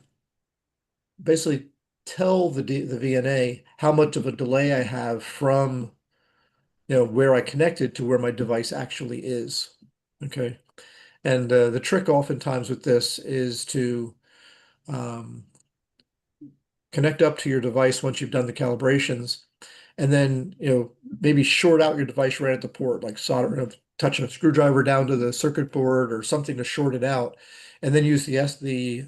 basically tell the VNA how much of a delay I have from where I connected to where my device actually is. Okay. And the trick oftentimes with this is to connect up to your device once you've done the calibrations, and then maybe short out your device right at the port, like solder, touch a screwdriver down to the circuit board or something to short it out, and then use the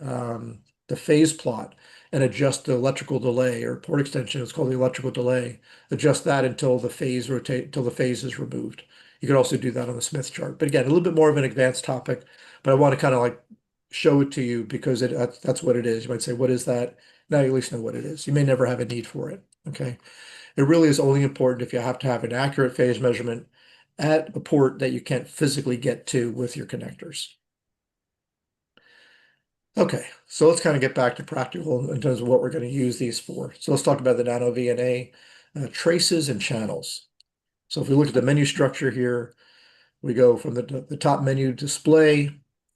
phase plot and adjust the electrical delay or port extension. It's called the electrical delay. Adjust that until the phase is removed. You can also do that on the Smith chart. But again, a little bit more of an advanced topic, but I want to kind of like show it to you because that's what it is. You might say, what is that? Now you at least know what it is. You may never have a need for it. Okay. It really is only important if you have to have an accurate phase measurement at a port that you can't physically get to with your connectors. Okay, so let's kind of get back to practical in terms of what we're going to use these for. So let's talk about the NanoVNA traces and channels. So if we look at the menu structure here, we go from the top menu display,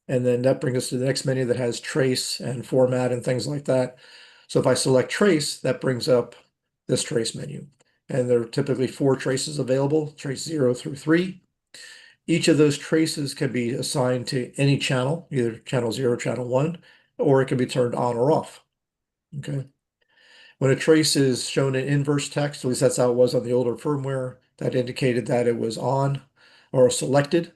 and then that brings us to the next menu that has trace and format and things like that. So if I select trace, that brings up this trace menu. And there are typically 4 traces available, trace 0 through 3. Each of those traces can be assigned to any channel, either channel 0, channel 1, or it can be turned on or off. Okay. When a trace is shown in inverse text, at least that's how it was on the older firmware, that indicated that it was on or selected.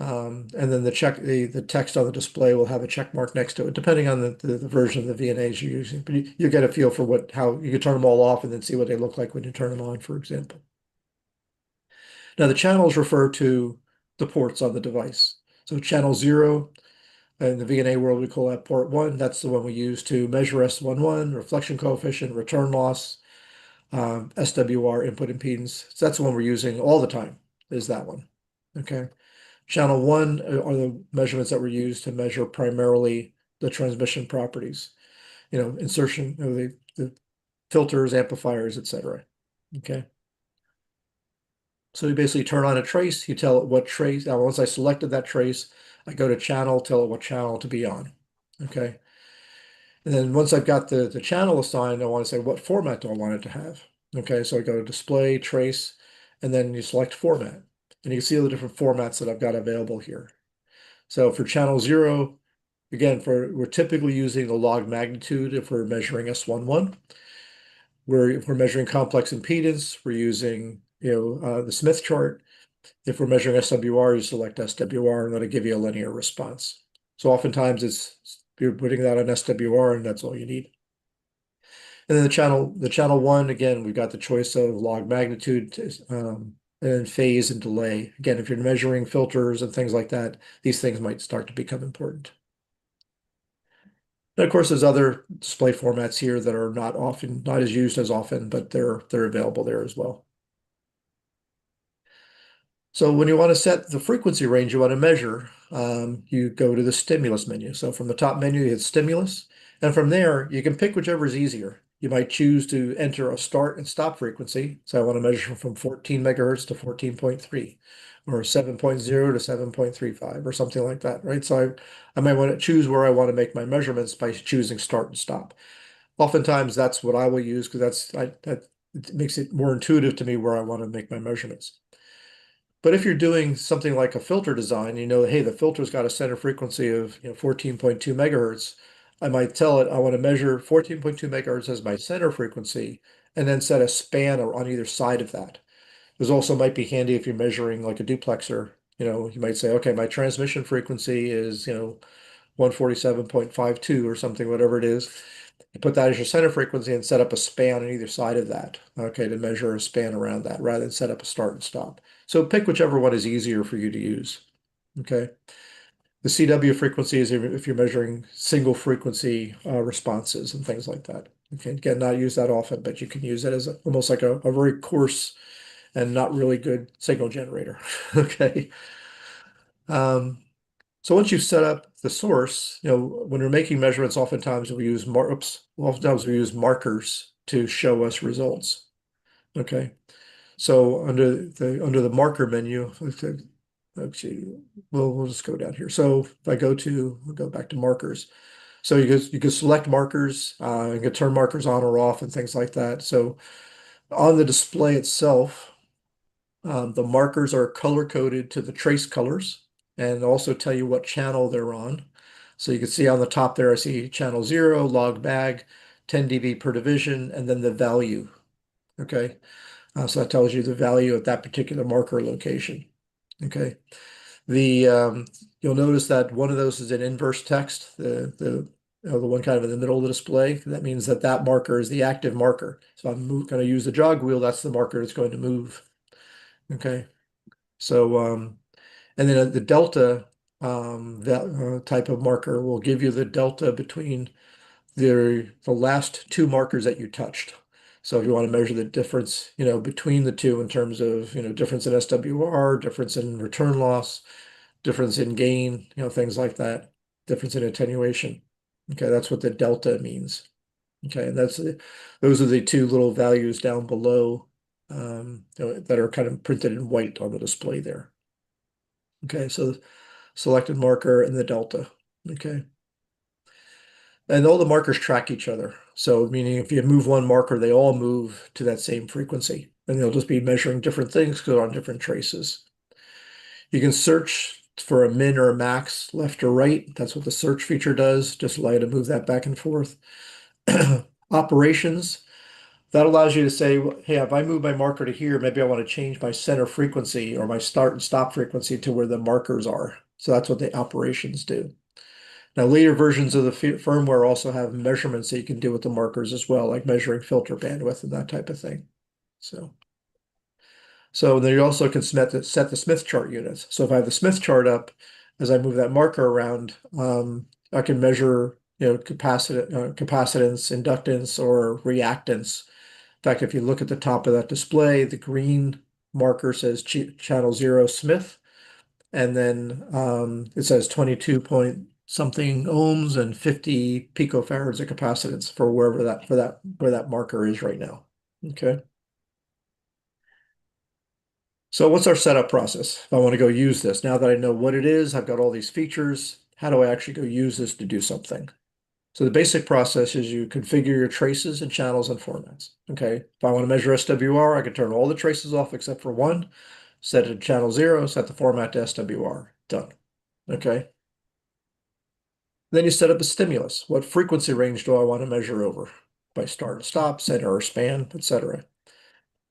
And then the text on the display will have a check mark next to it, depending on the version of the VNAs you're using. But you get a feel for how you can turn them all off and then see what they look like when you turn them on, for example. Now the channels refer to the ports on the device. So channel 0, in the VNA world, we call that port 1. That's the one we use to measure S11, reflection coefficient, return loss, SWR, input impedance. So that's the one we're using all the time, is that one. Okay. Channel 1 are the measurements that were used to measure primarily the transmission properties, insertion of the filters, amplifiers, etc. Okay. So you basically turn on a trace, you tell it what trace. Now, once I selected that trace, I go to channel, tell it what channel to be on. Okay. And then once I've got the channel assigned, I want to say what format do I want it to have. Okay, so I go to display, trace, and then you select format. And you can see all the different formats that I've got available here. So for channel 0, again, we're typically using the log magnitude if we're measuring S11. If we're measuring complex impedance, we're using the Smith chart. If we're measuring SWR, you select SWR and let it give you a linear response. So oftentimes you're putting that on SWR and that's all you need. And then the channel 1, again, we've got the choice of log magnitude and phase and delay. Again, if you're measuring filters and things like that, these things might start to become important. And of course, there's other display formats here that are not as used as often, but they're available there as well. So when you want to set the frequency range you want to measure, you go to the stimulus menu. So from the top menu, you hit stimulus, and from there, you can pick whichever is easier. You might choose to enter a start and stop frequency. So I want to measure from 14 megahertz to 14.3, or 7.0 to 7.35, or something like that, right? So I might want to choose where I want to make my measurements by choosing start and stop. Oftentimes, that's what I will use because that it makes it more intuitive to me where I want to make my measurements. But if you're doing something like a filter design, you know, hey, the filter's got a center frequency of 14.2 megahertz. I might tell it I want to measure 14.2 megahertz as my center frequency, and then set a span on either side of that. This also might be handy if you're measuring like a duplexer. You might say, okay, my transmission frequency is 147.52 or something, whatever it is. You put that as your center frequency and set up a span on either side of that, okay, to measure a span around that rather than set up a start and stop. So pick whichever one is easier for you to use, okay? The CW frequency is if you're measuring single frequency responses and things like that. Okay, again, not use that often, but you can use it as almost like a very coarse and not really good signal generator, okay? So once you've set up the source, when we're making measurements, oftentimes we use markers to show us results. Okay. So under the marker menu, actually, we'll just go down here. So if we'll go back to markers. So you can select markers, you can turn markers on or off and things like that. So on the display itself, the markers are color coded to the trace colors and also tell you what channel they're on. So you can see on the top there, I see channel 0, log bag, 10 dB per division, and then the value. Okay. So that tells you the value at that particular marker location. Okay. You'll notice that one of those is an inverse text, the one kind of in the middle of the display. That means that marker is the active marker. So I'm going to use the jog wheel. That's the marker that's going to move. Okay. So, and then the delta that type of marker will give you the delta between the last two markers that you touched. So if you want to measure the difference, between the two in terms of, difference in SWR, difference in return loss, difference in gain, things like that, difference in attenuation. Okay, that's what the delta means. Okay, and those are the two little values down below that are kind of printed in white on the display there. Okay, so selected marker and the delta. Okay. And all the markers track each other. So meaning if you move one marker, they all move to that same frequency. And they'll just be measuring different things because they're on different traces. You can search for a min or a max, left or right. That's what the search feature does. Just allow you to move that back and forth. Operations. That allows you to say, hey, if I move my marker to here, maybe I want to change my center frequency or my start and stop frequency to where the markers are. So that's what the operations do. Now, later versions of the firmware also have measurements that you can do with the markers as well, like measuring filter bandwidth and that type of thing. So then you also can set the Smith chart units. So if I have the Smith chart up, as I move that marker around, I can measure, capacitance, inductance, or reactance. In fact, if you look at the top of that display, the green marker says channel 0 Smith, and then it says 22 point something ohms and 50 picofarads of capacitance for where that marker is right now. Okay. So what's our setup process? If I want to go use this, now that I know what it is, I've got all these features, how do I actually go use this to do something? So the basic process is you configure your traces and channels and formats. Okay. If I want to measure SWR, I can turn all the traces off except for one, set it to channel 0, set the format to SWR. Done. Okay. Then you set up a stimulus. What frequency range do I want to measure over? By start and stop, center or span, etc.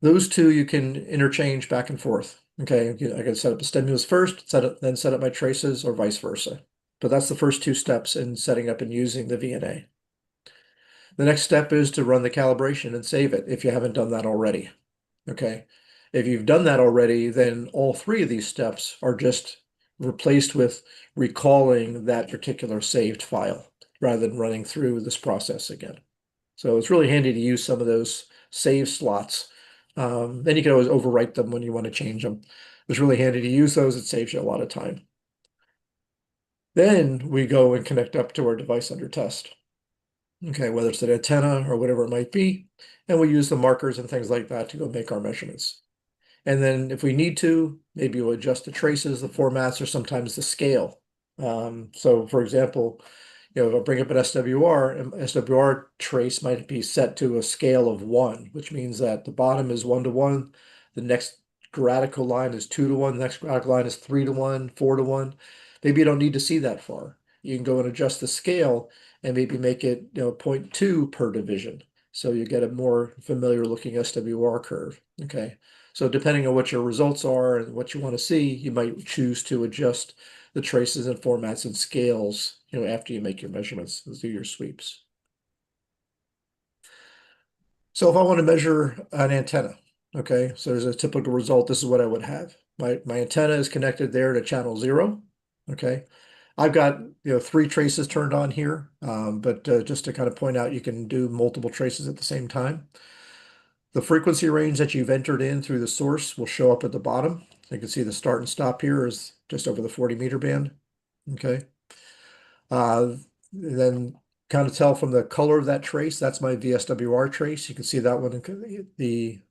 Those two you can interchange back and forth. Okay, I can set up a stimulus first, then set up my traces, or vice versa. But that's the first two steps in setting up and using the VNA. The next step is to run the calibration and save it if you haven't done that already. Okay, if you've done that already, then all three of these steps are just replaced with recalling that particular saved file rather than running through this process again. So it's really handy to use some of those save slots. Then you can always overwrite them when you want to change them. It's really handy to use those. It saves you a lot of time. Then we go and connect up to our device under test. Okay, whether it's an antenna or whatever it might be, and we use the markers and things like that to go make our measurements. And then if we need to, maybe we'll adjust the traces, the formats, or sometimes the scale. So for example, if I bring up an SWR, an SWR trace might be set to a scale of 1, which means that the bottom is 1:1, the next gradical line is 2:1, the next gradical line is 3:1, 4:1. Maybe you don't need to see that far. You can go and adjust the scale and maybe make it 0.2 per division. So you get a more familiar looking SWR curve. Okay. So depending on what your results are and what you want to see, you might choose to adjust the traces and formats and scales, after you make your measurements and do your sweeps. So if I want to measure an antenna, okay, so there's a typical result. This is what I would have. My antenna is connected there to channel 0. Okay. I've got 3 traces turned on here, but just to kind of point out, you can do multiple traces at the same time. The frequency range that you've entered in through the source will show up at the bottom. So you can see the start and stop here is just over the 40-meter band. Okay. Then kind of tell from the color of that trace, that's my VSWR trace. You can see that one, the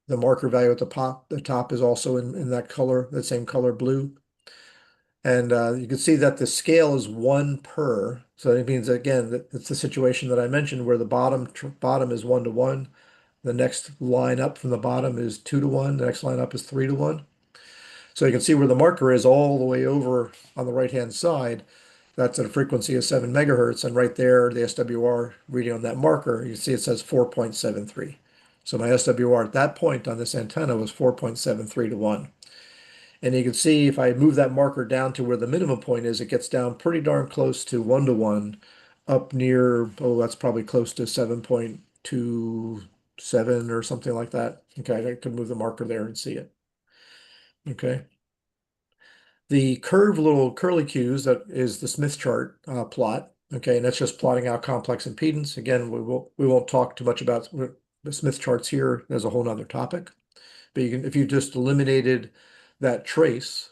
marker value at the top is also in that color, that same color blue. And you can see that the scale is 1 per. So it means, again, that it's the situation that I mentioned where the bottom is 1:1. The next line up from the bottom is 2:1. The next line up is 3:1. So you can see where the marker is all the way over on the right-hand side. That's at a frequency of 7 megahertz. And right there, the SWR reading on that marker, you see it says 4.73. So my SWR at that point on this antenna was 4.73 to 1. And you can see if I move that marker down to where the minimum point is, it gets down pretty darn close to 1:1, up near, that's probably close to 7.27 or something like that. Okay, I could move the marker there and see it. Okay. The curved little curly cues, that is the Smith chart plot. Okay, and that's just plotting out complex impedance. Again, we won't talk too much about the Smith charts here. There's a whole nother topic. But if you just eliminated that trace,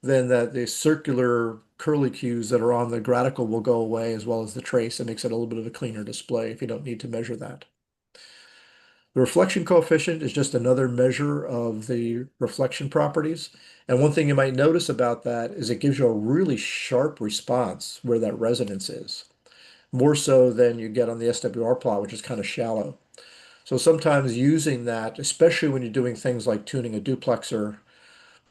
then the circular curly cues that are on the gradical will go away, as well as the trace. It makes it a little bit of a cleaner display if you don't need to measure that. The reflection coefficient is just another measure of the reflection properties. And one thing you might notice about that is it gives you a really sharp response where that resonance is, more so than you get on the SWR plot, which is kind of shallow. So sometimes using that, especially when you're doing things like tuning a duplexer,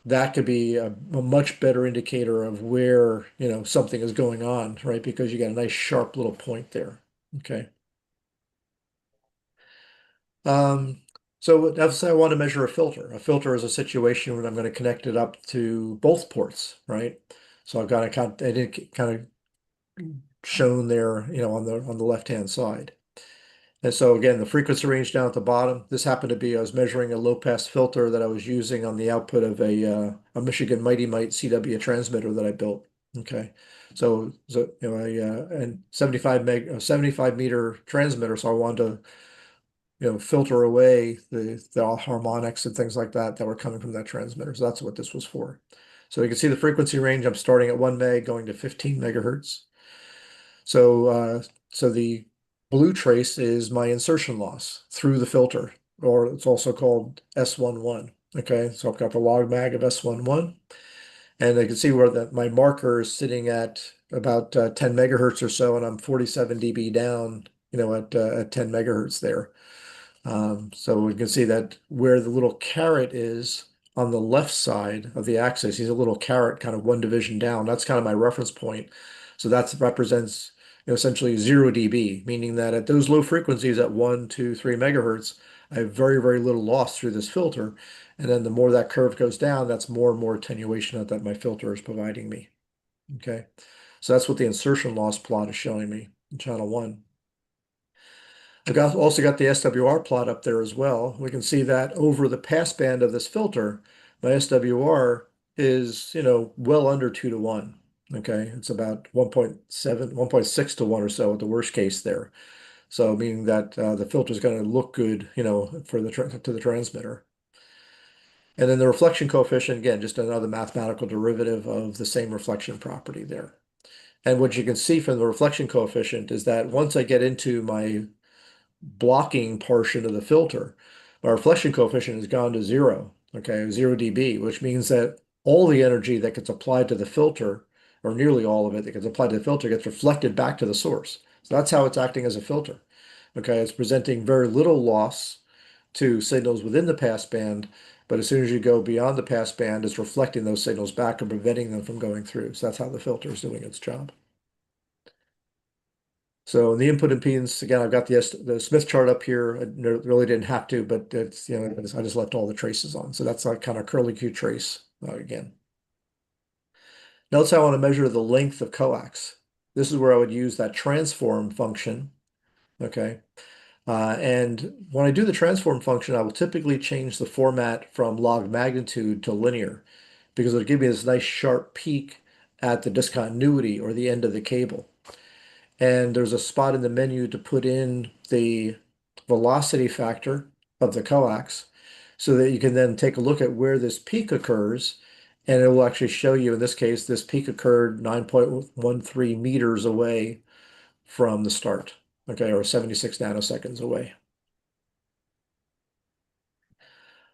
that could be a much better indicator of where, something is going on, right? Because you got a nice sharp little point there. Okay. So let's say I want to measure a filter. A filter is a situation when I'm going to connect it up to both ports, right? So I've got I did kind of shown there, on the left-hand side. And so again, the frequency range down at the bottom, this happened to be, I was measuring a low-pass filter that I was using on the output of a Michigan Mighty Mite CW transmitter that I built. Okay. So and 75 meter transmitter. So I wanted to, filter away the harmonics and things like that were coming from that transmitter. So that's what this was for. So you can see the frequency range. I'm starting at 1 meg, going to 15 megahertz. So the blue trace is my insertion loss through the filter, or it's also called S11. Okay, so I've got the log mag of S11, and I can see where my marker is sitting at about 10 megahertz or so, and I'm 47 dB down, at 10 megahertz there. So we can see that where the little caret is on the left side of the axis, he's a little caret kind of 1 division down. That's kind of my reference point. So that represents essentially 0 dB, meaning that at those low frequencies at 1, 2, 3 megahertz, I have very, very little loss through this filter. And then the more that curve goes down, that's more and more attenuation that my filter is providing me. Okay. So that's what the insertion loss plot is showing me in channel 1. I've also got the SWR plot up there as well. We can see that over the passband of this filter, my SWR is, well under 2 to 1. Okay, it's about 1.7, 1.6 to 1 or so at the worst case there. So meaning that the filter is going to look good, to the transmitter. And then the reflection coefficient, again, just another mathematical derivative of the same reflection property there. And what you can see from the reflection coefficient is that once I get into my blocking portion of the filter, my reflection coefficient has gone to zero, okay, 0 dB, which means that all the energy that gets applied to the filter, or nearly all of it that gets applied to the filter, gets reflected back to the source. So that's how it's acting as a filter. Okay, it's presenting very little loss to signals within the passband, but as soon as you go beyond the passband, it's reflecting those signals back and preventing them from going through. So that's how the filter is doing its job. So the input impedance, again, I've got the Smith chart up here. I really didn't have to, but it's, you know, I just left all the traces on. So that's like kind of curly Q trace again. Notice how I want to measure the length of coax. This is where I would use that transform function. Okay. And when I do the transform function, I will typically change the format from log magnitude to linear because it'll give me this nice sharp peak at the discontinuity or the end of the cable. And there's a spot in the menu to put in the velocity factor of the coax so that you can then take a look at where this peak occurs. And it will actually show you, in this case, this peak occurred 9.13 meters away from the start, okay, or 76 nanoseconds away.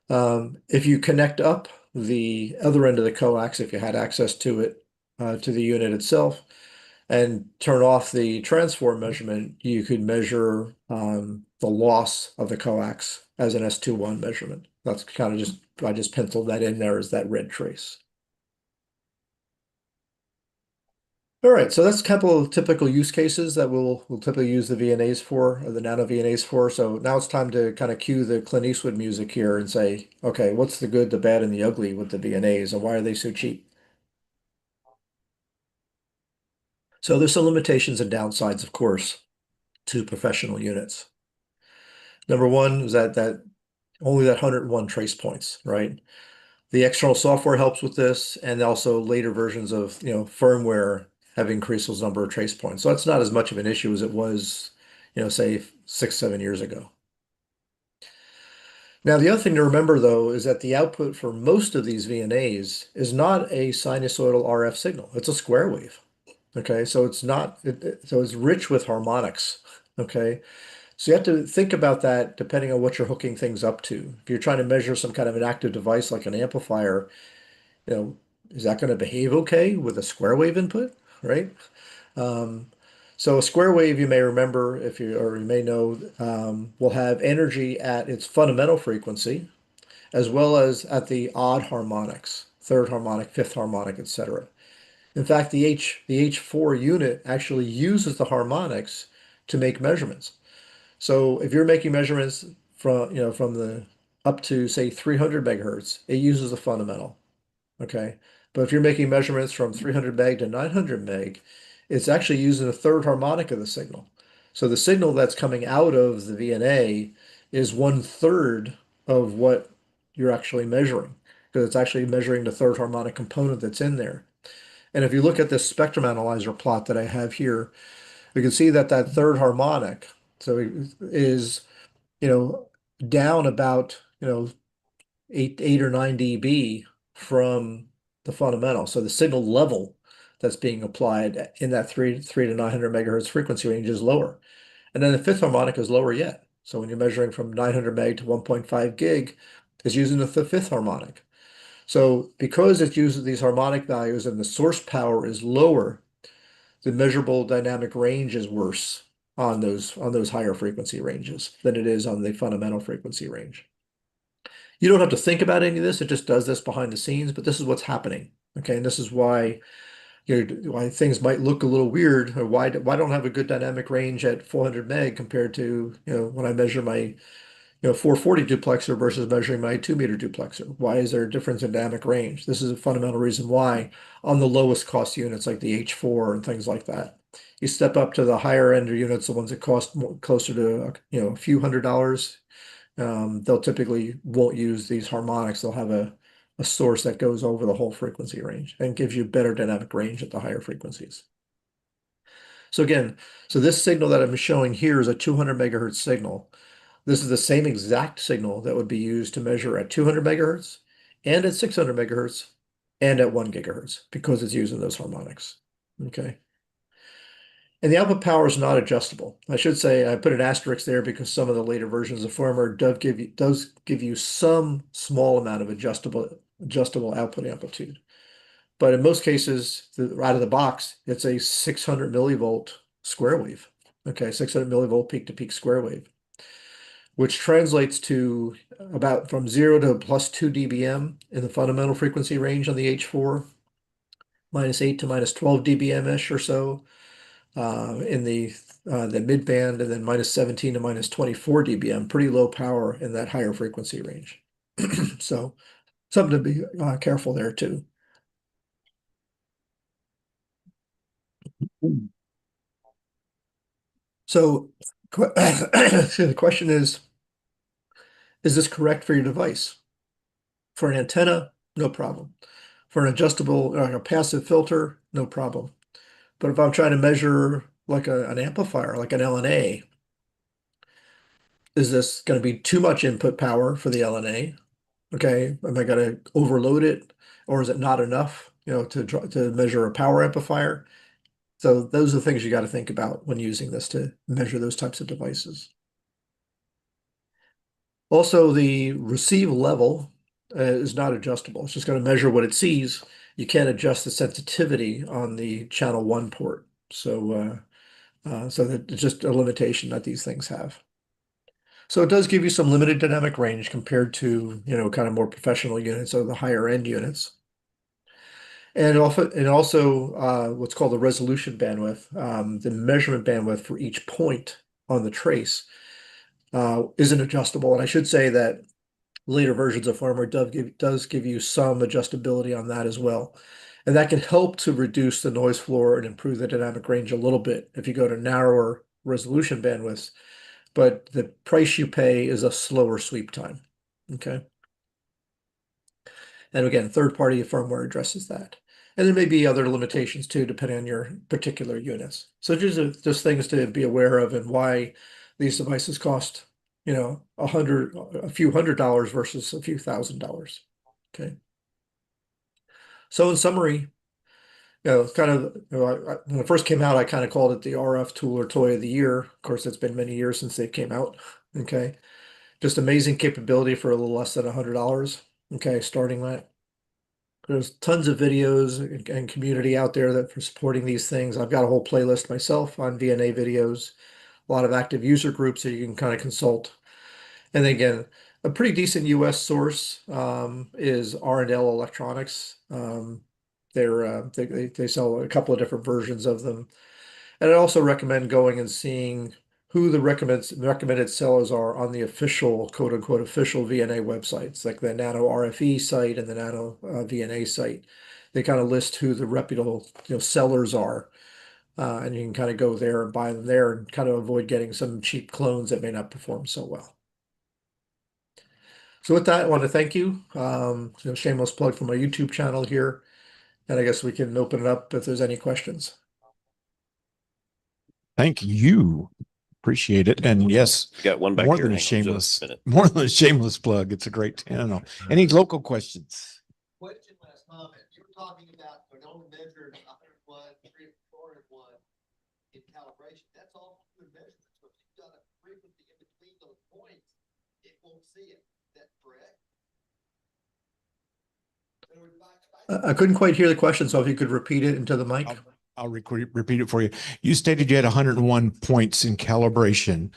If you connect up the other end of the coax, if you had access to it, to the unit itself, and turn off the transform measurement, you could measure the loss of the coax as an S21 measurement. That's kind of just, I just penciled that in there as that red trace. All right, so that's a couple of typical use cases that we'll typically use the VNAs for, or the NanoVNAs for. So now it's time to kind of cue the Clint Eastwood music here and say, okay, what's the good, the bad, and the ugly with the VNAs, and why are they so cheap? So there's some limitations and downsides, of course, to professional units. Number one is that only that 101 trace points, right? The external software helps with this, and also later versions of, firmware have increased those number of trace points. So it's not as much of an issue as it was, say 6, 7 years ago. Now, the other thing to remember, though, is that the output for most of these VNAs is not a sinusoidal RF signal. It's a square wave. Okay, so it's not, so it's rich with harmonics. Okay, so you have to think about that depending on what you're hooking things up to. If you're trying to measure some kind of an active device like an amplifier, is that going to behave okay with a square wave input, right? So a square wave, you may remember, or you may know, will have energy at its fundamental frequency, as well as at the odd harmonics, third harmonic, fifth harmonic, etc. In fact, the H4 unit actually uses the harmonics to make measurements. So if you're making measurements from the up to say 300 megahertz, it uses the fundamental. Okay. But if you're making measurements from 300 meg to 900 meg, it's actually using the third harmonic of the signal. So the signal that's coming out of the VNA is 1/3 of what you're actually measuring, because it's actually measuring the third harmonic component that's in there. And if you look at this spectrum analyzer plot that I have here, we can see that that third harmonic, so is, down about, 8 or 9 dB from the fundamental. So the signal level that's being applied in that 3 to 900 megahertz frequency range is lower. And then the fifth harmonic is lower yet. So when you're measuring from 900 meg to 1.5 gig, it's using the fifth harmonic. So because it uses these harmonic values and the source power is lower, the measurable dynamic range is worse on those higher frequency ranges than it is on the fundamental frequency range. You don't have to think about any of this. It just does this behind the scenes, but this is what's happening. Okay, and this is why why things might look a little weird, or why don't I have a good dynamic range at 400 meg compared to when I measure my 440 duplexer versus measuring my 2 meter duplexer. Why is there a difference in dynamic range? This is a fundamental reason why on the lowest cost units like the H4 and things like that. You step up to the higher end units, the ones that cost closer to a few $100s. They'll typically won't use these harmonics. They'll have a source that goes over the whole frequency range and gives you better dynamic range at the higher frequencies. So again, this signal that I'm showing here is a 200 megahertz signal. This is the same exact signal that would be used to measure at 200 megahertz and at 600 megahertz and at 1 gigahertz because it's using those harmonics. Okay. And the output power is not adjustable. I should say I put an asterisk there because some of the later versions of firmware does give you some small amount of adjustable output amplitude. But in most cases, out of the box, it's a 600 millivolt square wave. Okay, 600 millivolt peak to peak square wave, which translates to about from 0 to plus 2 dBm in the fundamental frequency range on the H4, minus 8 to minus 12 dBm-ish or so in the mid-band, and then minus 17 to minus 24 dBm, pretty low power in that higher frequency range. So something to be careful there too. So the question is this correct for your device? For an antenna, no problem. For an adjustable, like a passive filter, no problem. But if I'm trying to measure like an amplifier, like an LNA, is this going to be too much input power for the LNA? Okay, am I going to overload it, or is it not enough, to measure a power amplifier? So those are the things you got to think about when using this to measure those types of devices. Also, the receive level is not adjustable. It's just going to measure what it sees. You can't adjust the sensitivity on the channel 1 port. So that it's just a limitation that these things have. So it does give you some limited dynamic range compared to, kind of more professional units or the higher end units. And also what's called the resolution bandwidth, the measurement bandwidth for each point on the trace isn't adjustable. And I should say that later versions of firmware does give you some adjustability on that as well. And that can help to reduce the noise floor and improve the dynamic range a little bit if you go to narrower resolution bandwidths. But the price you pay is a slower sweep time. Okay. And again, third-party firmware addresses that. And there may be other limitations too, depending on your particular units. So just things to be aware of and why these devices cost, a few $100s versus a few $1,000s. Okay. So in summary, kind of, when it first came out, I kind of called it the RF tool or toy of the year. Of course, it's been many years since they came out. Okay. Just amazing capability for a little less than $100. Okay, starting that. There's tons of videos and community out there that for supporting these things. I've got a whole playlist myself on VNA videos, a lot of active user groups that you can kind of consult. And again, a pretty decent US source is R&L Electronics. They sell a couple of different versions of them. And I also recommend going and seeing who the recommended sellers are on the official, quote unquote, official VNA websites, like the Nano RFE site and the Nano VNA site. They kind of list who the reputable sellers are. And you can kind of go there and buy them there and kind of avoid getting some cheap clones that may not perform so well. So with that, I want to thank you. Shameless plug for my YouTube channel here. And I guess we can open it up if there's any questions. Thank you. Appreciate it. And yes, We got one back more here. than a Hang on just shameless, a minute. more than a shameless plug. It's a great channel. Any local questions? Question last comment. You were talking about when only measured 101, 401 in calibration. That's all good measurements. So if you've got a frequency in between those points, it won't see it. Is that correct? I couldn't quite hear the question, so if you could repeat it into the mic. I'll repeat it for you. You stated you had 101 points in calibration.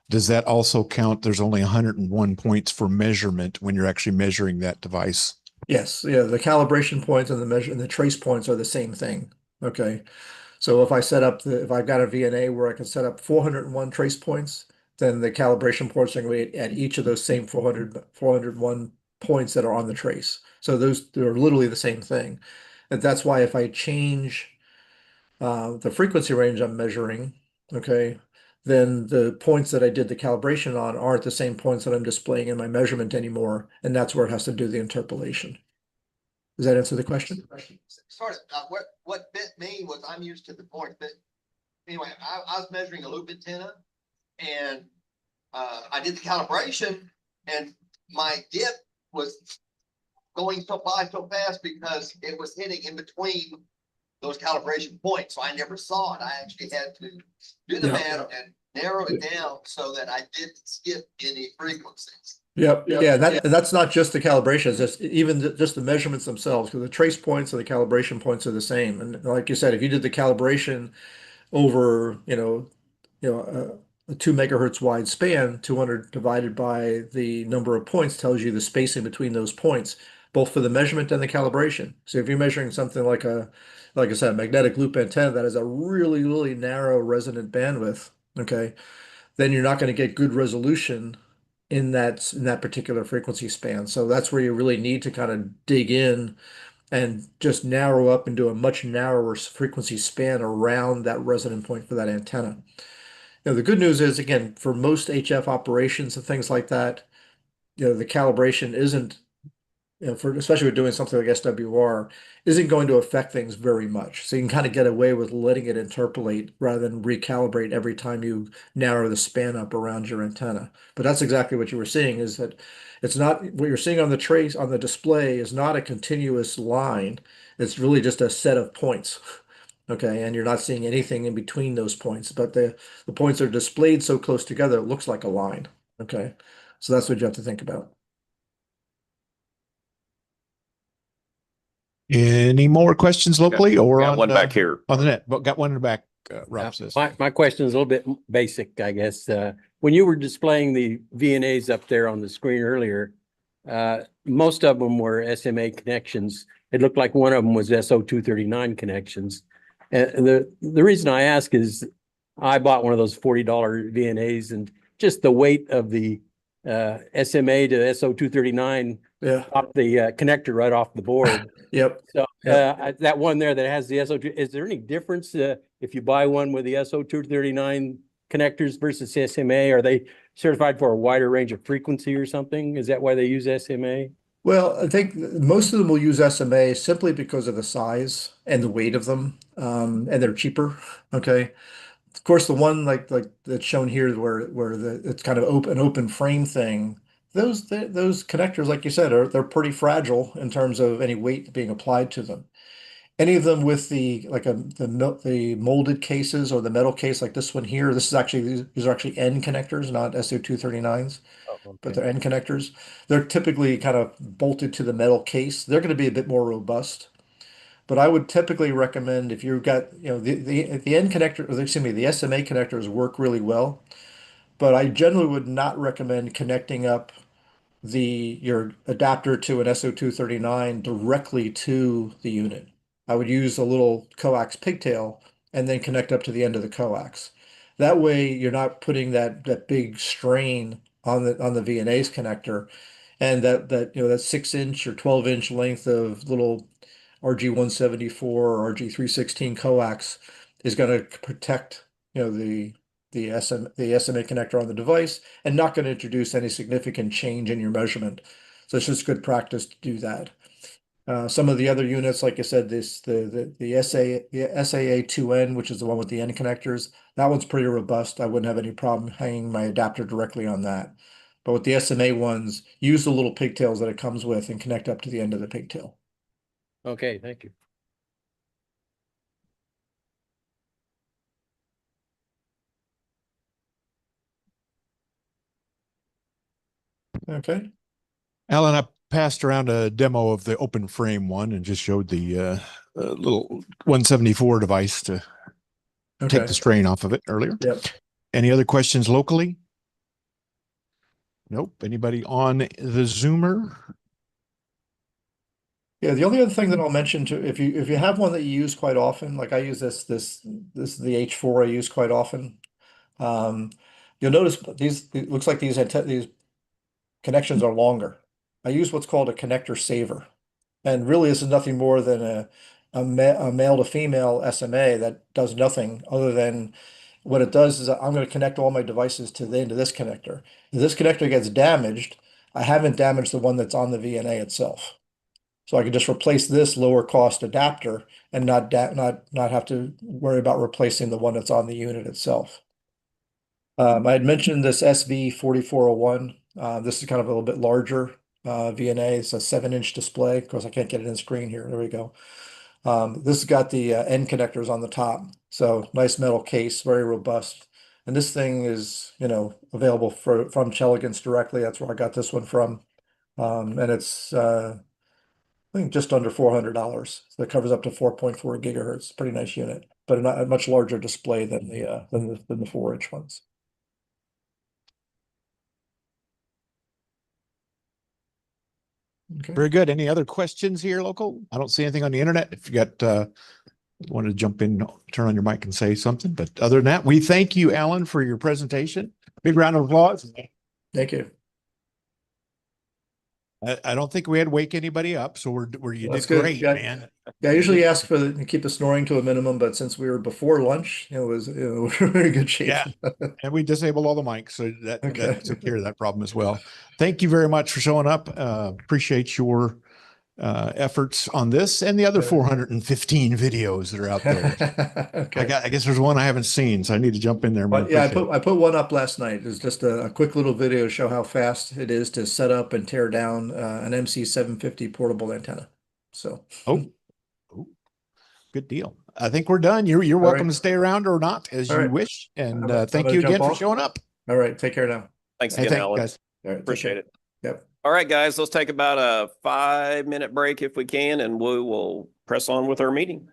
Does that also count? There's only 101 points for measurement when you're actually measuring that device. Yes, yeah, the calibration points and the trace points are the same thing. Okay. So if I've got a VNA where I can set up 401 trace points, then the calibration ports are going to be at each of those same 401 points that are on the trace. So they're literally the same thing. And that's why if I change the frequency range I'm measuring, okay, then the points that I did the calibration on aren't the same points that I'm displaying in my measurement anymore. And that's where it has to do the interpolation. Does that answer the question? Sort of. What bit me was I'm used to the point, but anyway, I was measuring a loop antenna, and I did the calibration, and my dip was going so by so fast because it was hitting in between those calibration points. So I never saw it. I actually had to do the Yeah. math and narrow it down so that I didn't skip any frequencies. Yep. Yeah. That's not just the calibration. It's just even just the measurements themselves, because the trace points and the calibration points are the same. And like you said, if you did the calibration over, a 2 megahertz wide span, 200 divided by the number of points tells you the spacing between those points, both for the measurement and the calibration. So if you're measuring something like like I said, magnetic loop antenna that has a really, really narrow resonant bandwidth, okay, then you're not going to get good resolution in that particular frequency span. So that's where you really need to kind of dig in and just narrow up into a much narrower frequency span around that resonant point for that antenna. The good news is, again, for most HF operations and things like that, the calibration isn't, for especially with doing something like SWR, isn't going to affect things very much. So you can kind of get away with letting it interpolate rather than recalibrate every time you narrow the span up around your antenna. But that's exactly what you were seeing, is that it's not what you're seeing on the trace on the display is not a continuous line. It's really just a set of points. Okay, and you're not seeing anything in between those points, but the points are displayed so close together, it looks like a line. Okay, so that's what you have to think about. Any more questions locally or Got on one back here. on the net? But got one in the back. Rob says. My question is a little bit basic, I guess. When you were displaying the VNAs up there on the screen earlier, most of them were SMA connections. It looked like one of them was SO239 connections. The reason I ask is I bought one of those $40 VNAs, and just the weight of the SMA to SO239 Yeah. off the connector right off the board. Yep. So that one there that has the SO2, is there any difference if you buy one with the SO239 connectors versus SMA? Are they certified for a wider range of frequency or something? Is that why they use SMA? Well, I think most of them will use SMA simply because of the size and the weight of them, and they're cheaper. Okay. Of course, the one like that's shown here, where it's kind of open frame thing. Those connectors, like you said, they're pretty fragile in terms of any weight being applied to them. Any of them with the molded cases or the metal case, like this one here, these are actually N connectors, not SO239s, but they're N connectors. They're typically kind of bolted to the metal case. They're going to be a bit more robust. But I would typically recommend, if you've got, the N connector, or excuse me, the SMA connectors work really well. But I generally would not recommend connecting up your adapter to an SO239 directly to the unit. I would use a little coax pigtail and then connect up to the end of the coax. That way you're not putting that big strain on the VNAs connector, and that 6-inch or 12-inch length of little RG174 or RG316 coax is going to protect the SMA connector on the device, and not going to introduce any significant change in your measurement. So it's just good practice to do that. Some of the other units, like I said, the SAA2N, which is the one with the N connectors, that one's pretty robust. I wouldn't have any problem hanging my adapter directly on that. But with the SMA ones, use the little pigtails that it comes with and connect up to the end of the pigtail. Okay, thank you. Okay. Alan, I passed around a demo of the open frame one and just showed the little 174 device to Okay. take the strain off of it earlier. Yep. Any other questions locally? Nope. Anybody on the Zoomer? Yeah, the only other thing that I'll mention too, if you have one that you use quite often, like I use this is the H4 I use quite often. You'll notice it looks like these connections are longer. I use what's called a connector saver, and really this is nothing more than a male to female SMA that does nothing other than, what it does is I'm going to connect all my devices to the end of this connector. If this connector gets damaged, I haven't damaged the one that's on the VNA itself. So I can just replace this lower cost adapter and not have to worry about replacing the one that's on the unit itself. I had mentioned this SV4401. This is kind of a little bit larger. VNA. It's a 7-inch display. Of course, I can't get it in screen here. There we go. This has got the end connectors on the top. So nice metal case, very robust. And this thing is, available from Chelegans directly. That's where I got this one from. And it's I think just under $400. So it covers up to 4.4 gigahertz. Pretty nice unit, but a much larger display than the 4-inch ones. Okay. Very good. Any other questions here, local? I don't see anything on the internet. If you got want to jump in, turn on your mic and say something. But other than that, we thank you, Alan, for your presentation. Big round of applause. Thank you. I don't think we had to wake anybody up, so you That's did good. great, Yeah. man. Yeah, I usually ask to keep the snoring to a minimum, but since we were before lunch, it was we're in very good shape. Yeah. And we disabled all the mics, so that Okay. took care of that problem as well. Thank you very much for showing up. Appreciate your efforts on this and the other 415 videos that are out there. Okay. I guess there's one I haven't seen, so I need to jump in there. But yeah, I put one up last night. It's just a quick little video to show how fast it is to set up and tear down an MC750 portable antenna. So Oh, good deal. I think we're done. You're welcome right. to stay around or not as All you right. wish. And I'm thank gonna you jump again for off. showing up. All right, take care now. Thanks Hey, again, thank you, Alan. guys. All right, take Appreciate care. it. Yep. All right, guys, let's take about a 5-minute break if we can, and we will press on with our meeting.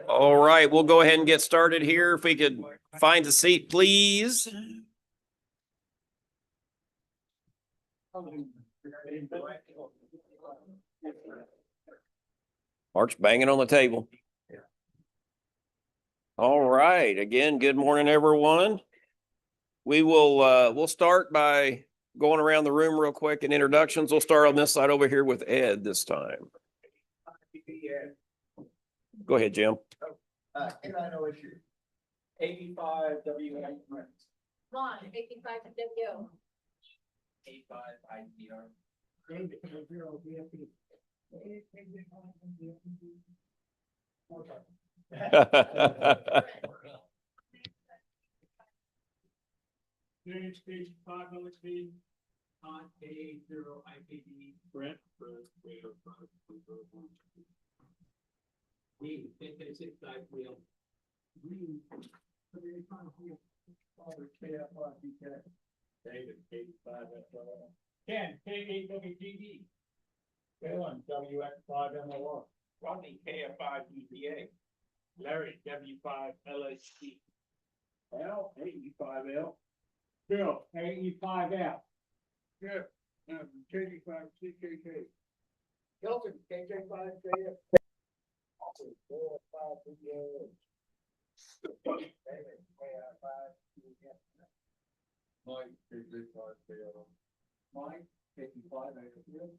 All right, we'll go ahead and get started here. If we could find a seat, please. Mark's banging on the table. All right, again, good morning, everyone. We'll start by going around the room real quick in introductions. We'll start on this side over here with Ed this time. Go ahead, Jim. I know issue. 85 W. Ron, 85 W. 85 IPR. Stage 5 OXB on A0 IPD Brent for radio 5. We 6 IPL. David K5 Ken K8WGD. Dylan WX5MOR. Rodney KF5 EPA. Larry W5 LSC. L AE5L. Bill AE5F. Jeff KG5 CKK. Hilton KJ5JF. Mike KJ5JL. Mike KJ5AFL.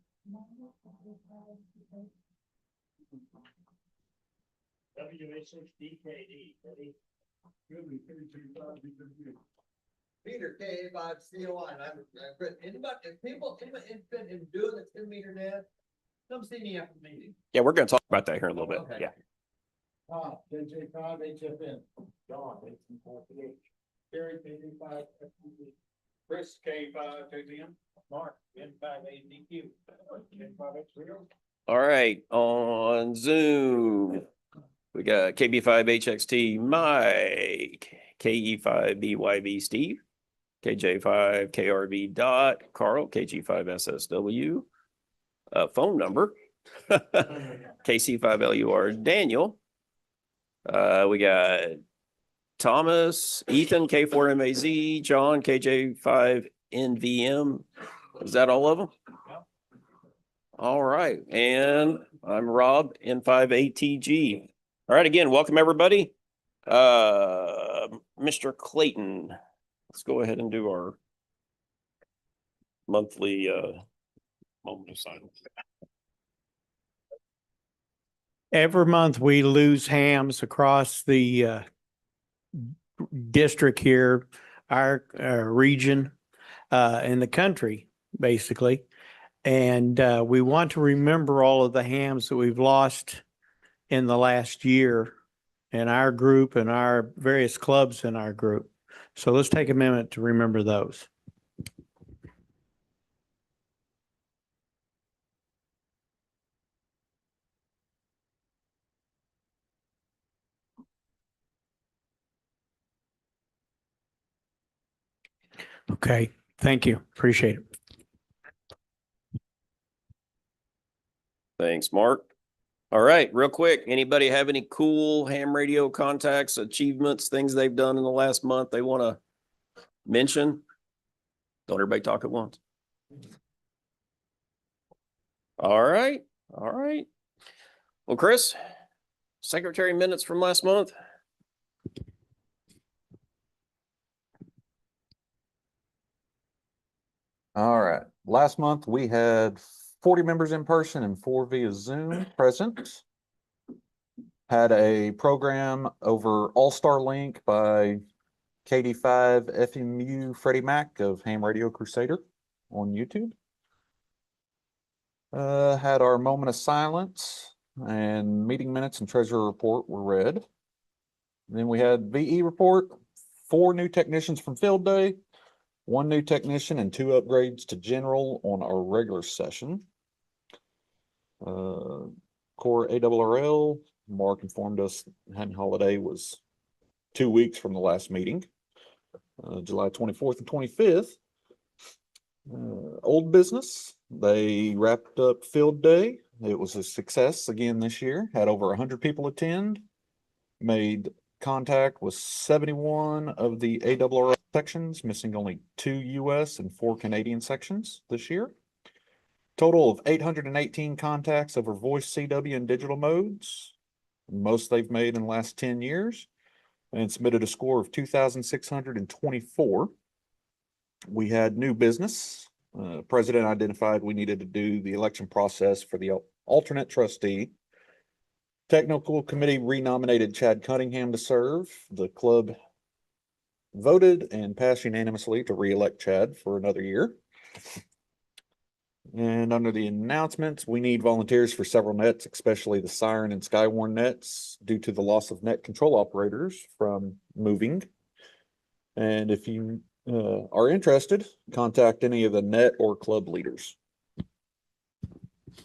WA6DKD. Ready? Peter K5COI, and anybody, if people interested in doing the 10-meter net, come see me after the meeting. Yeah, we're going to talk about that here in a little bit. Okay. Yeah. JJ5 HFN. John 1848. Terry KJ5 FTV. Chris K5 JBM. Mark N5ADQ. N5X3. All right, on Zoom, we got KB5HXT Mike, KE5BYB Steve, KJ5KRB Dot Carl, KG5SSW, phone number, KC5LUR Daniel. We got Thomas, Ethan, K4MAZ, John, KJ5NVM. Is that all of them? All right, and I'm Rob, N5ATG. All right, again, welcome everybody. Mr. Clayton, let's go ahead and do our monthly moment of silence. Every month we lose hams across the district here, our region, in the country, basically. And we want to remember all of the hams that we've lost in the last year in our group and our various clubs in our group. So let's take a minute to remember those. Okay, thank you. Appreciate it. Thanks, Mark. All right, real quick, anybody have any cool ham radio contacts, achievements, things they've done in the last month they want to mention? Don't everybody talk at once. All right, all right. Well, Chris, secretary minutes from last month. All right. Last month we had 40 members in person and 4 via Zoom present. Had a program over All-Star Link by KD5 FMU Freddie Mac of Ham Radio Crusader on YouTube. Had our moment of silence, and meeting minutes and treasurer report were read. Then we had VE report, 4 new technicians from field day, 1 new technician and 2 upgrades to general on our regular session. Core ARRL, Mark informed us Hen holiday was 2 weeks from the last meeting, July 24th and 25th. Old business, they wrapped up field day It was a success again this year, had over 100 people attend, made contact with 71 of the ARRL sections, missing only 2 US and 4 Canadian sections this year. Total of 818 contacts over voice, CW, and digital modes, most they've made in the last 10 years, and submitted a score of 2,624. We had new business. President identified we needed to do the election process for the alternate trustee. Technical committee renominated Chad Cunningham to serve. The club voted and passed unanimously to re-elect Chad for another year. And under the announcements, we need volunteers for several nets, especially the Siren and Skywarn nets, due to the loss of net control operators from moving. And if you are interested, contact any of the net or club leaders.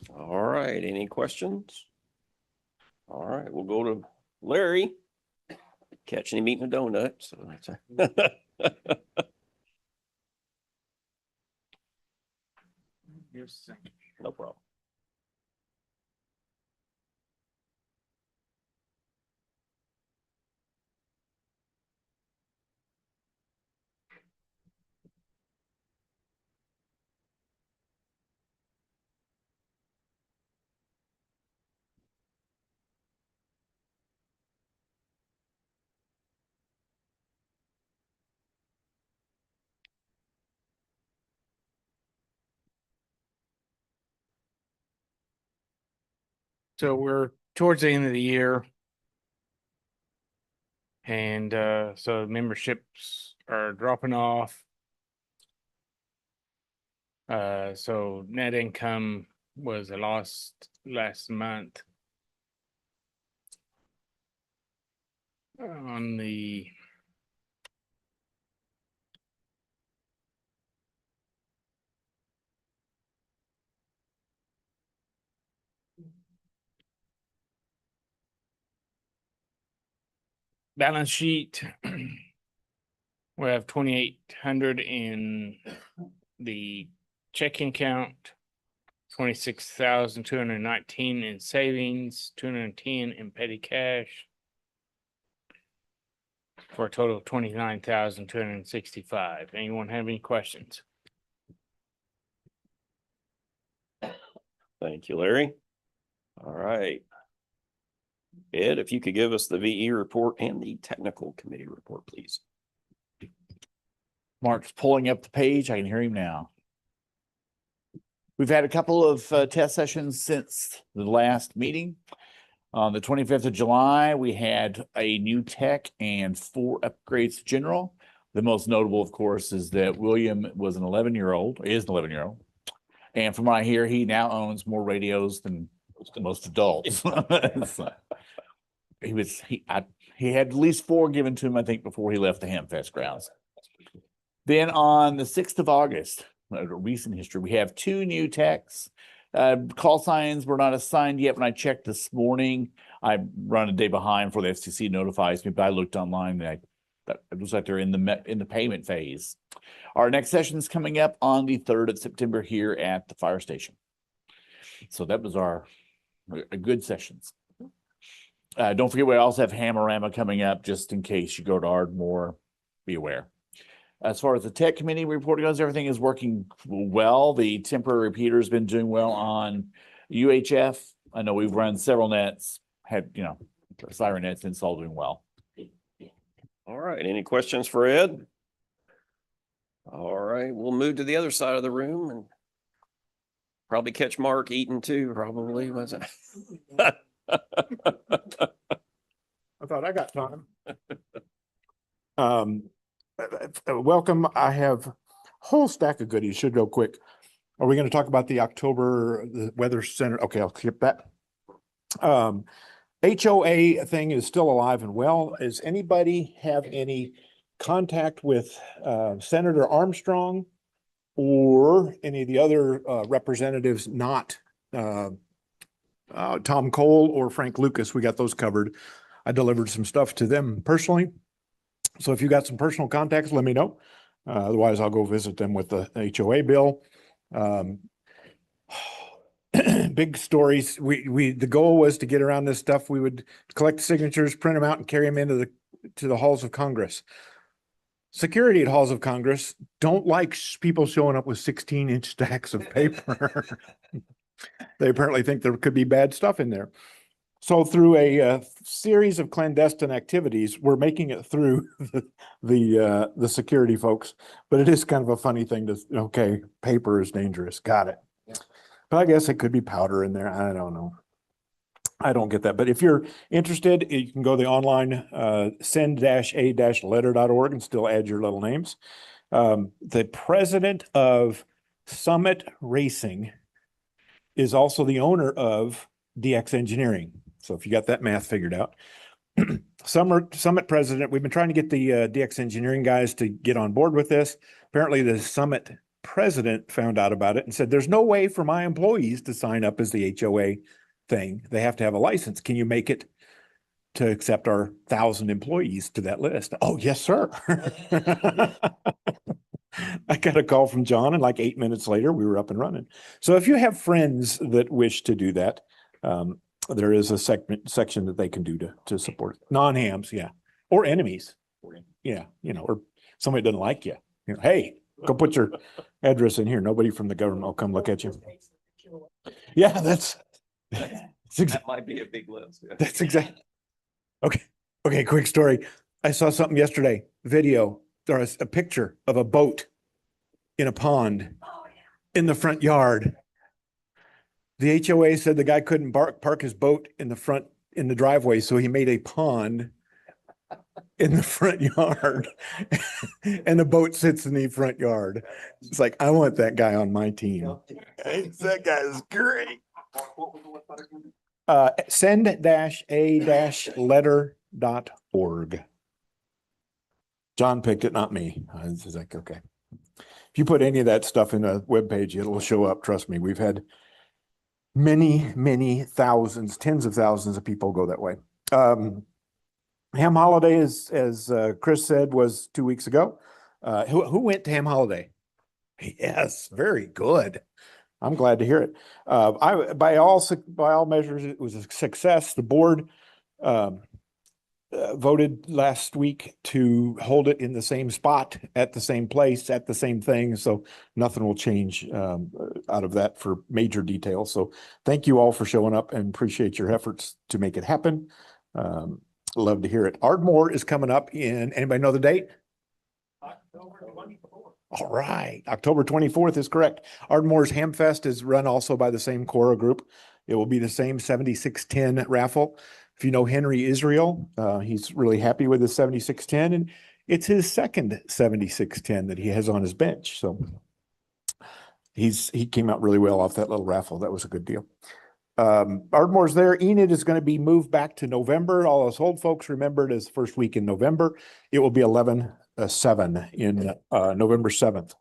All right, any questions? All right, we'll go to Larry. Catching him eating a donut, so that's no problem. So we're towards the end of the year. And so memberships are dropping off. So net income was a loss last month. On the balance sheet, we have 2,800 in the checking account, 26,219 in savings, 210 in petty cash, for a total of 29,265. Anyone have any questions? Thank you, Larry. All right. Ed, if you could give us the VE report and the technical committee report, please. Mark's pulling up the page. I can hear him now. We've had a couple of test sessions since the last meeting. On the 25th of July, we had a new tech and 4 upgrades to general. The most notable, of course, is that William was an 11-year-old, is an 11-year-old. And from what I hear, he now owns more radios than most adults. So, he had at least 4 given to him, I think, before he left the Hamfest grounds. Then on the 6th of August, a recent history, we have 2 new techs. Call signs were not assigned yet. When I checked this morning, I run a day behind before the FCC notifies me, but I looked online and it looks like they're in the payment phase. Our next session is coming up on the 3rd of September here at the fire station. So that was our good sessions. Don't forget, we also have Hammerama coming up, just in case you go to Ardmore, be aware. As far as the tech committee report goes, everything is working well. The temporary repeater has been doing well on UHF. I know we've run several nets, had, siren nets, and it's all doing well. All right, any questions for Ed? All right, we'll move to the other side of the room and probably catch Mark eating too, probably. Was it? I thought I got time. Welcome. I have a whole stack of goodies. Should go quick. Are we going to talk about the weather center? Okay, I'll skip that. HOA thing is still alive and well. Does anybody have any contact with Senator Armstrong or any of the other representatives, not Tom Cole or Frank Lucas? We got those covered. I delivered some stuff to them personally. So if you got some personal contacts, let me know. Otherwise, I'll go visit them with the HOA bill. big stories. The goal was to get around this stuff. We would collect signatures, print them out, and carry them into the halls of Congress. Security at halls of Congress don't like people showing up with 16-inch stacks of paper. They apparently think there could be bad stuff in there. So through a series of clandestine activities, we're making it through the security folks. But it is kind of a funny thing to, okay, paper is dangerous. Got it. But I guess it could be powder in there. I don't know. I don't get that. But if you're interested, you can go to the online send-a-letter.org and still add your little names. The president of Summit Racing is also the owner of DX Engineering. So if you got that math figured out. Summit president, we've been trying to get the DX Engineering guys to get on board with this. Apparently the Summit president found out about it and said, there's no way for my employees to sign up as the HOA thing. They have to have a license. Can you make it to accept our 1,000 employees to that list? Oh, yes, sir. I got a call from John, and like 8 minutes later, we were up and running. So if you have friends that wish to do that, there is a section that they can do to support it. Non-hams, yeah. Or enemies. Yeah, or somebody doesn't like you. Hey, go put your address in here. Nobody from the government will come look at you. Yeah, That might be a big list. Yeah. That's exactly. Okay, quick story. I saw something yesterday, video, or a picture of a boat in a pond in the front yard. The HOA said the guy couldn't park his boat in the driveway, so he made a pond in the front yard. And the boat sits in the front yard. It's like, I want that guy on my team. That guy is great. Send-a-letter.org. John picked it, not me. I was like, okay. If you put any of that stuff in a web page, it'll show up. Trust me. We've had many thousands, tens of thousands of people go that way. Ham Holiday, as Chris said, was 2 weeks ago. Who went to Ham Holiday? Yes, very good. I'm glad to hear it. By all measures, it was a success. The board voted last week to hold it in the same spot, at the same place, at the same thing. So nothing will change out of that for major details. So thank you all for showing up and appreciate your efforts to make it happen. Love to hear it. Ardmore is coming up in, anybody know the date? October 24th. All right. October 24th is correct. Ardmore's Hamfest is run also by the same Cora group. It will be the same 7610 raffle. If you know Henry Israel, he's really happy with his 7610, and it's his second 7610 that he has on his bench. So he came out really well off that little raffle. That was a good deal. Ardmore's there. Enid is going to be moved back to November. All us old folks remember it as the first week in November. It will be 11/7 in November 7th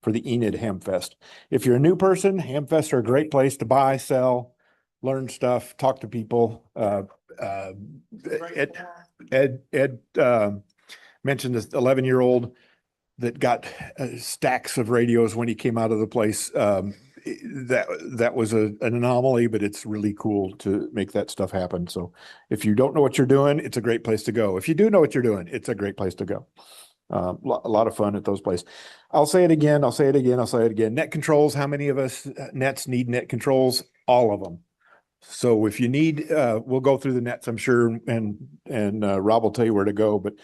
for the Enid Hamfest. If you're a new person, Hamfests are a great place to buy, sell, learn stuff, talk to people. Ed mentioned this 11-year-old that got stacks of radios when he came out of the place. That was an anomaly, but it's really cool to make that stuff happen. So if you don't know what you're doing, it's a great place to go. If you do know what you're doing, it's a great place to go. A lot of fun at those places. I'll say it again. Net controls. How many of us nets need net controls? All of them. So if you need, we'll go through the nets, I'm sure, and Rob will tell you where to go. But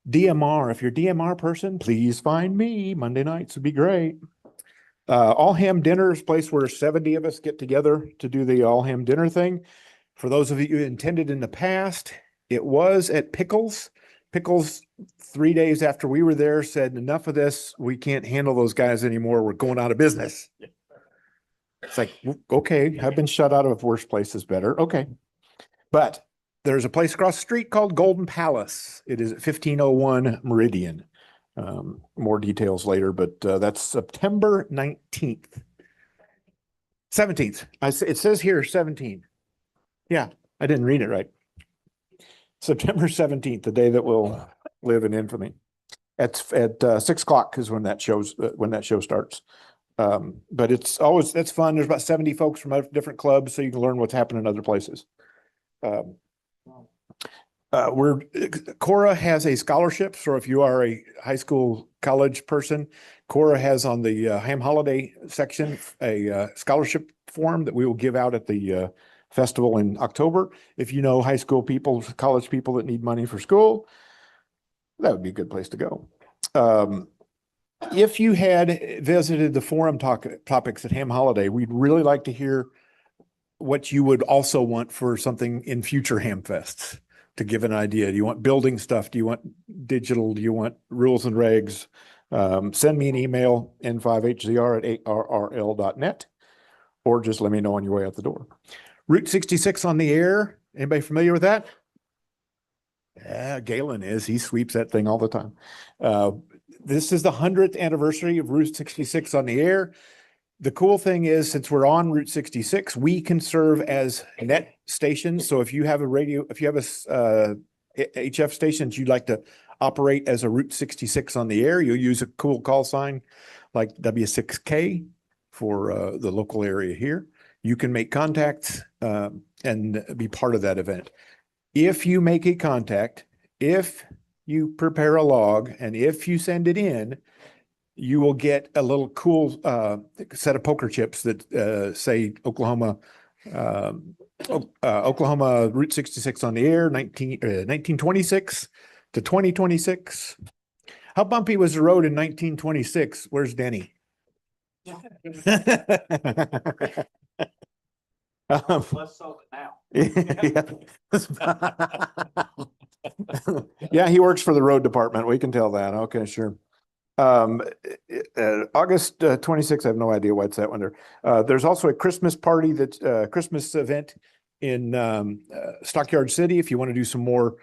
DMR, if you're a DMR person, please find me. Monday nights would be great. All ham dinner is a place where 70 of us get together to do the all ham dinner thing. For those of you who intended in the past, it was at Pickles. Pickles, 3 days after we were there, said, enough of this. We can't handle those guys anymore. We're going out of business. It's like, okay, I've been shut out of worse places better. Okay. But there's a place across the street called Golden Palace. It is at 1501 Meridian. More details later, but that's September 19th. 17th. It says here 17. Yeah, I didn't read it right. September 17th, the day that will live in infamy. At 6 o'clock is when that show starts. But that's fun. There's about 70 folks from different clubs, so you can learn what's happening in other places. Cora has a scholarship. So if you are a high school, college person, Cora has on the Ham Holiday section a scholarship form that we will give out at the festival in October. If you know high school people, college people that need money for school, that would be a good place to go. If you had visited the forum topics at Ham Holiday, we'd really like to hear what you would also want for something in future Ham Fests, to give an idea. Do you want building stuff? Do you want digital? Do you want rules and regs? Send me an email, n5hzr@arrl.net, or just let me know on your way out the door. Route 66 on the air. Anybody familiar with that? Yeah, Galen is. He sweeps that thing all the time. This is the 100th anniversary of Route 66 on the air. The cool thing is, since we're on Route 66, we can serve as net stations. So if you have a radio, if you have a HF stations you'd like to operate as a Route 66 on the air, you'll use a cool call sign like W6K for the local area here. You can make contacts and be part of that event. If you make a contact, if you prepare a log, and if you send it in, you will get a little cool set of poker chips that say Oklahoma Route 66 on the air, 1926 to 2026. How bumpy was the road in 1926? Where's Denny? Let's solve it now. Yeah, he works for the road department. We can tell that. Okay, sure. August 26th, I have no idea why it's that one there. There's also a Christmas party Christmas event in Stockyard City. If you want to do some more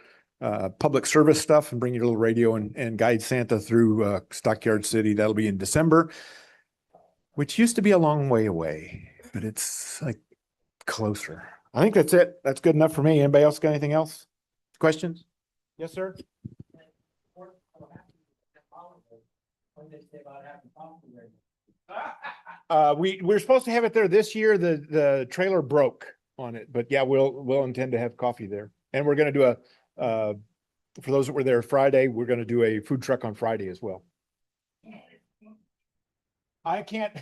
public service stuff and bring your little radio and guide Santa through Stockyard City, that'll be in December, which used to be a long way away, but it's like closer. I think that's it. That's good enough for me. Anybody else got anything else? Questions? Yes, sir. We're supposed to have it there this year. The trailer broke on it, but yeah, we'll intend to have coffee there. And we're going to do for those that were there Friday, we're going to do a food truck on Friday as well. I can't.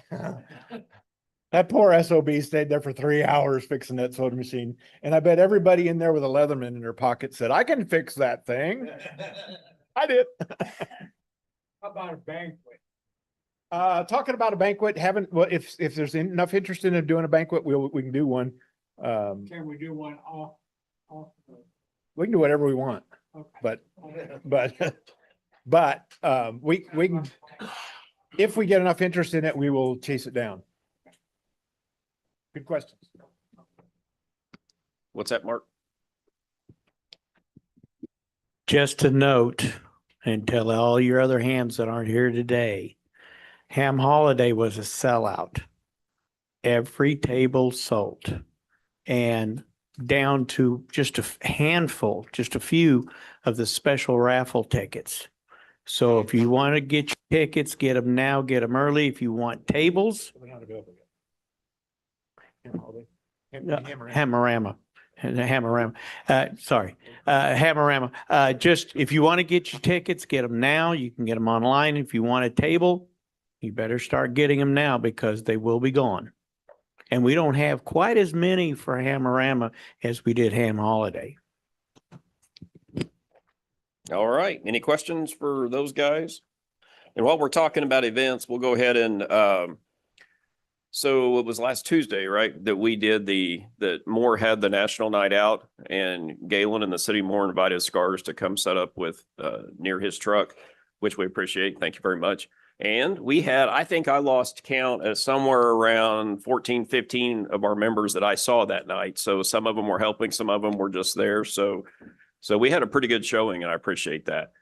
That poor SOB stayed there for 3 hours fixing that soda machine. And I bet everybody in there with a Leatherman in their pocket said, I can fix that thing. I did. How about a banquet? Talking about a banquet, if there's enough interest in doing a banquet, we can do one. Can we do one off? We can do whatever we want, Okay. but we can, if we get enough interest in it, we will chase it down. Good questions. What's that, Mark? Just a note, and tell all your other hams that aren't here today, Ham Holiday was a sellout. Every table sold, and down to just a handful, just a few of the special raffle tickets. So if you want to get your tickets, get them now, get them early. If you want tables, Hammerama. Just if you want to get your tickets, get them now. You can get them online. If you want a table, you better start getting them now because they will be gone. And we don't have quite as many for Hammerama as we did Ham Holiday. All right. Any questions for those guys? And while we're talking about events, we'll go ahead and so it was last Tuesday, right, that we did that Moore had the National Night Out, and Galen and the city of Moore invited Scars to come set up with near his truck, which we appreciate. Thank you very much. And we had, I think I lost count at somewhere around 14, 15 of our members that I saw that night. So some of them were helping, some of them were just there. So we had a pretty good showing, and I appreciate that.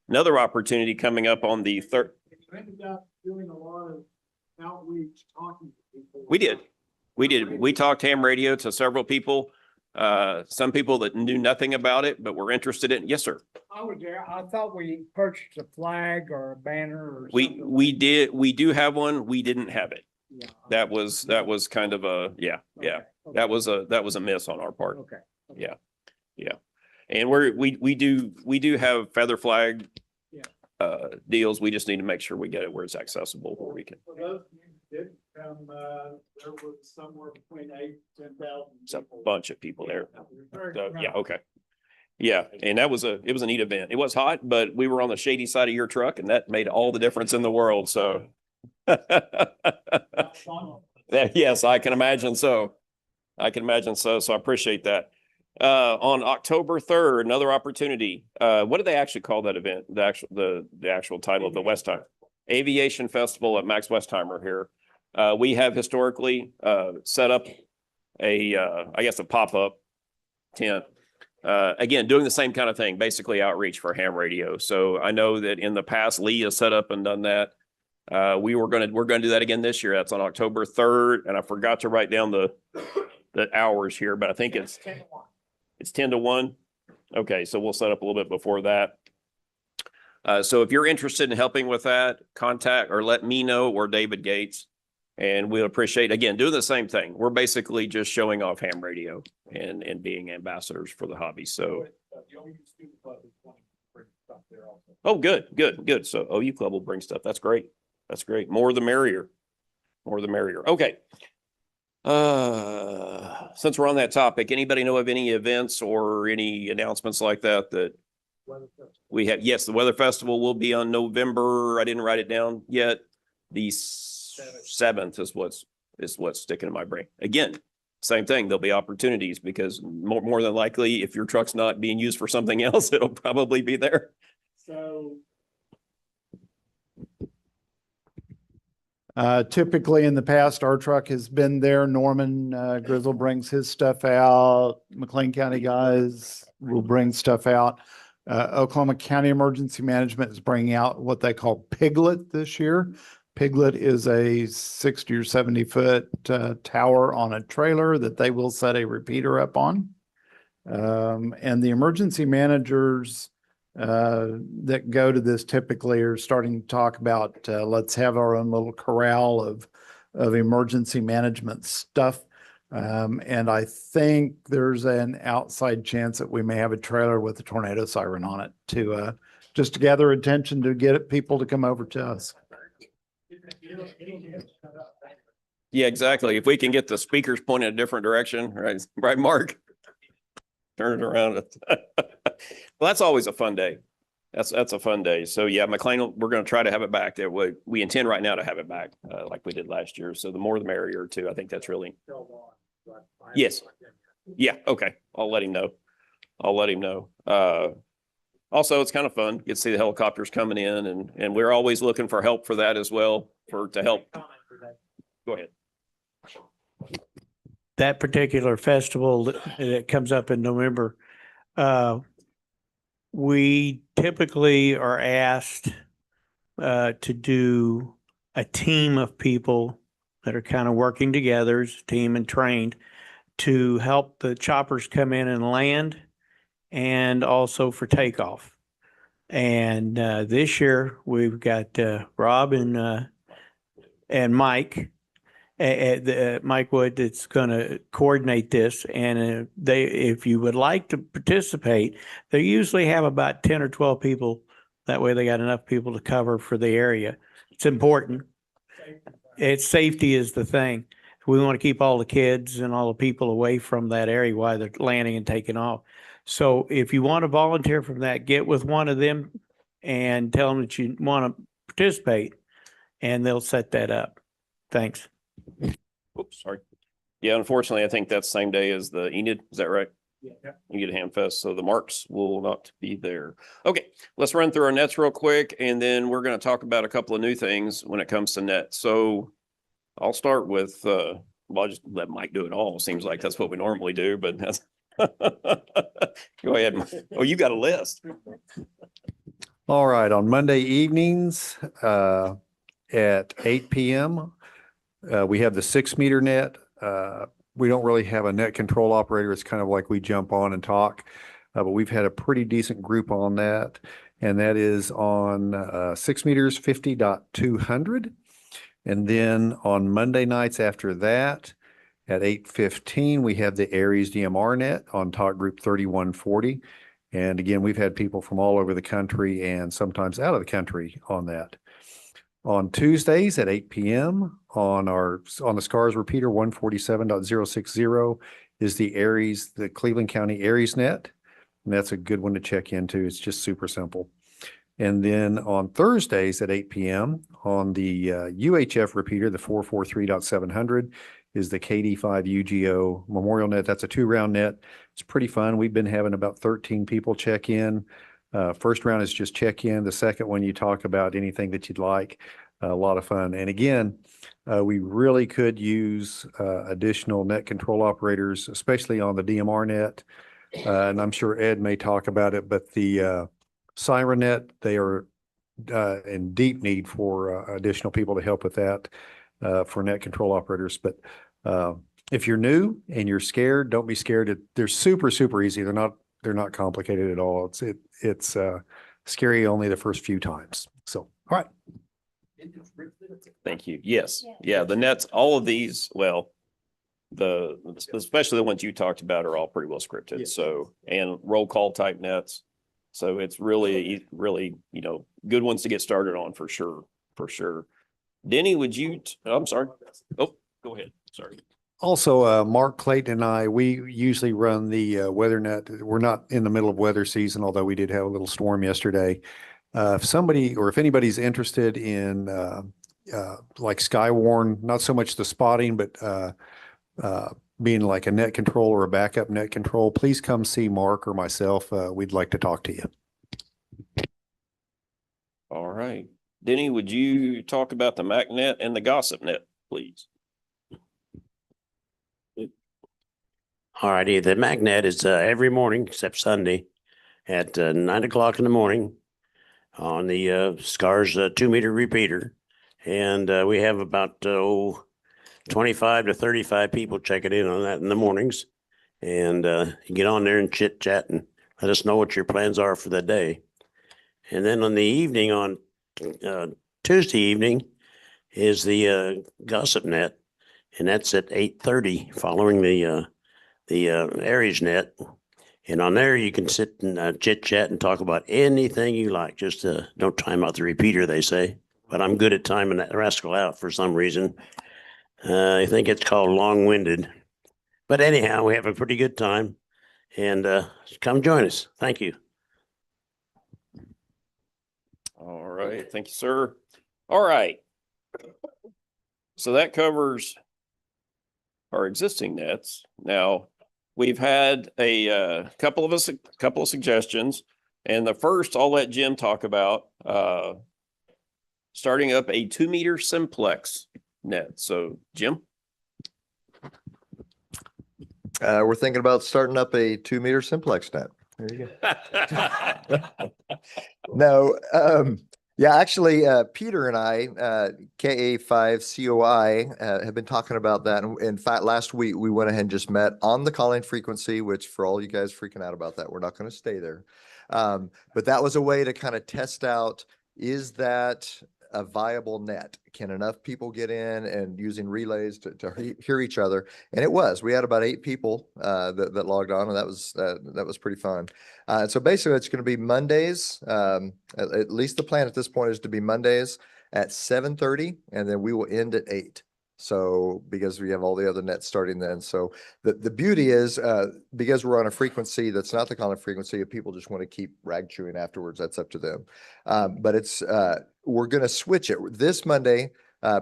Another opportunity coming up on the third. You ended up doing a lot of outreach, talking to people. We did. We talked ham radio to several people. Some people that knew nothing about it, but were interested in it. Yes, sir. I was there. I thought we purchased a flag or a banner or something. We do have one. We didn't have it. That was kind of a, yeah. That was a miss on our part. Okay. Yeah. And we do have feather flag deals. We just need to make sure we get it where it's accessible, where we can. For those who did come, there was somewhere between 8,000 and 10,000. It's a bunch of people there. Very So, yeah, crowded. okay. Yeah, and it was a neat event. It was hot, but we were on the shady side of your truck and that made all the difference in the world. So. Yes, I can imagine so. So I appreciate that. On October 3rd, another opportunity. What do they actually call that event? The actual title of the Westheimer Aviation Festival at Max Westheimer here. We have historically set up I guess a pop-up tent. Again, doing the same kind of thing, basically outreach for ham radio. So I know that in the past, Lee has set up and done that. We're gonna do that again this year. That's on October 3rd, and I forgot to write down the hours here, but I think it's 10 to 1. Okay, so we'll set up a little bit before that. So if you're interested in helping with that, contact or let me know or David Gates, and we'll appreciate, again, doing the same thing. We're basically just showing off ham radio and being ambassadors for the hobby. So. Oh, good. So OU Club will bring stuff. That's great. More the merrier. Okay. Since we're on that topic, anybody know of any events or any announcements like that we have? Yes, the Weather Festival will be on November. I didn't write it down yet. The 7th is what's sticking in my brain. Again, same thing. There'll be opportunities because more than likely, if your truck's not being used for something else, it'll probably be there. So. Typically in the past, our truck has been there. Norman Grizzle brings his stuff out. McLean County guys will bring stuff out. Oklahoma County Emergency Management is bringing out what they call Piglet this year. Piglet is a 60 or 70 foot tower on a trailer that they will set a repeater up on. And the emergency managers that go to this typically are starting to talk about let's have our own little corral of emergency management stuff. And I think there's an outside chance that we may have a trailer with a tornado siren on it to just to gather attention to get people to come over to us. Yeah, exactly. If we can get the speakers pointed in a different direction, right, Mark? Turn it around. Well, that's always a fun day. That's a fun day. So yeah, McLean, we're going to try to have it back there. We intend right now to have it back like we did last year. So the more the merrier too. I think that's really. Yes. Yeah. Okay. I'll let him know. Also, it's kind of fun. Get to see the helicopters coming in and we're always looking for help for that as well, to help. Go ahead. That particular festival that comes up in November, we typically are asked to do a team of people that are kind of working together as a team and trained to help the choppers come in and land and also for takeoff. And this year we've got Rob and Mike. Mike Wood that's going to coordinate this, and if you would like to participate, they usually have about 10 or 12 people. That way they got enough people to cover for the area. It's important. Safety is the thing. We want to keep all the kids and all the people away from that area while they're landing and taking off. So if you want to volunteer from that, get with one of them and tell them that you want to participate, and they'll set that up. Thanks. Oops, sorry. Yeah, unfortunately, I think that's the same day as the Enid. Is that right? Yeah. Enid Hamfest. So the Marks will not be there. Okay, let's run through our nets real quick, and then we're going to talk about a couple of new things when it comes to nets. So I'll start with, well, I'll just let Mike do it all. Seems like that's what we normally do, but that's go ahead. Oh, you got a list. All right. On Monday evenings at 8 p.m., we have the 6-meter net. We don't really have a net control operator. It's kind of like we jump on and talk, but we've had a pretty decent group on that. And that is on 6 meters, 50.200. And then on Monday nights after that, at 8:15, we have the Aries DMR net on talk group 3140. And again, we've had people from all over the country and sometimes out of the country on that. On Tuesdays at 8 p.m. on the SCARS repeater 147.060 is the Cleveland County Aries net. And that's a good one to check into. It's just super simple. And then on Thursdays at 8 p.m. on the UHF repeater, the 443.700 is the KD5 UGO Memorial net. That's a 2-round net. It's pretty fun. We've been having about 13 people check in. First round is just check in. The second one, you talk about anything that you'd like. A lot of fun. And again, we really could use additional net control operators, especially on the DMR net. And I'm sure Ed may talk about it, but the Siren net, they are in deep need for additional people to help with that for net control operators. But if you're new and you're scared, don't be scared. They're super, super easy. They're not complicated at all. It's scary only the first few times. So, all right. Thank you. Yes. Yeah. The nets, all of these, well, especially the ones you talked about are all pretty well scripted. So, and roll call type nets. So it's really, really, good ones to get started on for sure. For sure. Denny, I'm sorry. Oh, go ahead. Sorry. Also, Mark Clayton and I, we usually run the weather net. We're not in the middle of weather season, although we did have a little storm yesterday. If anybody's interested in like Skywarn, not so much the spotting, but being like a net control or a backup net control, please come see Mark or myself. We'd like to talk to you. All right. Denny, would you talk about the MacNet and the Gossip Net, please? All righty. The MacNet is every morning except Sunday at 9 o'clock in the morning on the SCARS 2-meter repeater. And we have about 25 to 35 people checking in on that in the mornings. And you get on there and chit chat and let us know what your plans are for the day. And then on the evening, on Tuesday evening, is the Gossip Net. And that's at 8:30 following the Aries net. And on there, you can sit and chit chat and talk about anything you like. Just don't time out the repeater, they say. But I'm good at timing that rascal out for some reason. I think it's called long-winded. But anyhow, we have a pretty good time. And come join us. Thank you. All right. Thank you, sir. All right. So that covers our existing nets. Now, we've had a couple of suggestions, and the first I'll let Jim talk about starting up a 2-meter simplex net. So, Jim, we're thinking about starting up a 2-meter simplex net. There you go. No, yeah, actually, Peter and I, KA5COI, have been talking about that. And in fact, last week, we went ahead and just met on the calling frequency, which for all you guys freaking out about that, we're not going to stay there. But that was a way to kind of test out, is that a viable net? Can enough people get in and using relays to hear each other? And it was. We had about 8 people that logged on, and that was pretty fun. So basically, it's going to be Mondays. At least the plan at this point is to be Mondays at 7:30, and then we will end at 8. So because we have all the other nets starting then. So the beauty is because we're on a frequency that's not the calling frequency, if people just want to keep rag chewing afterwards, that's up to them. But it's we're going to switch it this Monday.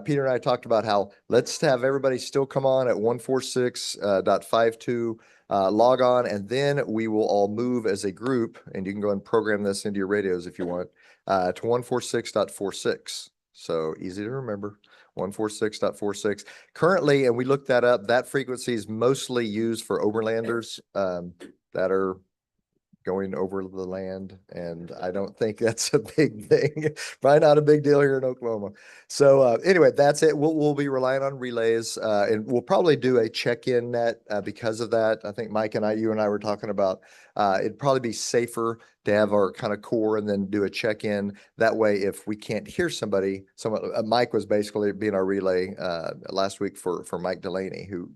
Peter and I talked about how let's have everybody still come on at 146.52, log on, and then we will all move as a group, and you can go and program this into your radios if you want, to 146.46. So easy to remember. 146.46. Currently, and we looked that up, that frequency is mostly used for overlanders that are going over the land, and I don't think that's a big thing. Probably not a big deal here in Oklahoma. So anyway, that's it. We'll be relying on relays, and we'll probably do a check-in net because of that. I think Mike and you and I were talking about it'd probably be safer to have our kind of core and then do a check-in. That way, if we can't hear somebody, Mike was basically being our relay last week for Mike Delaney, who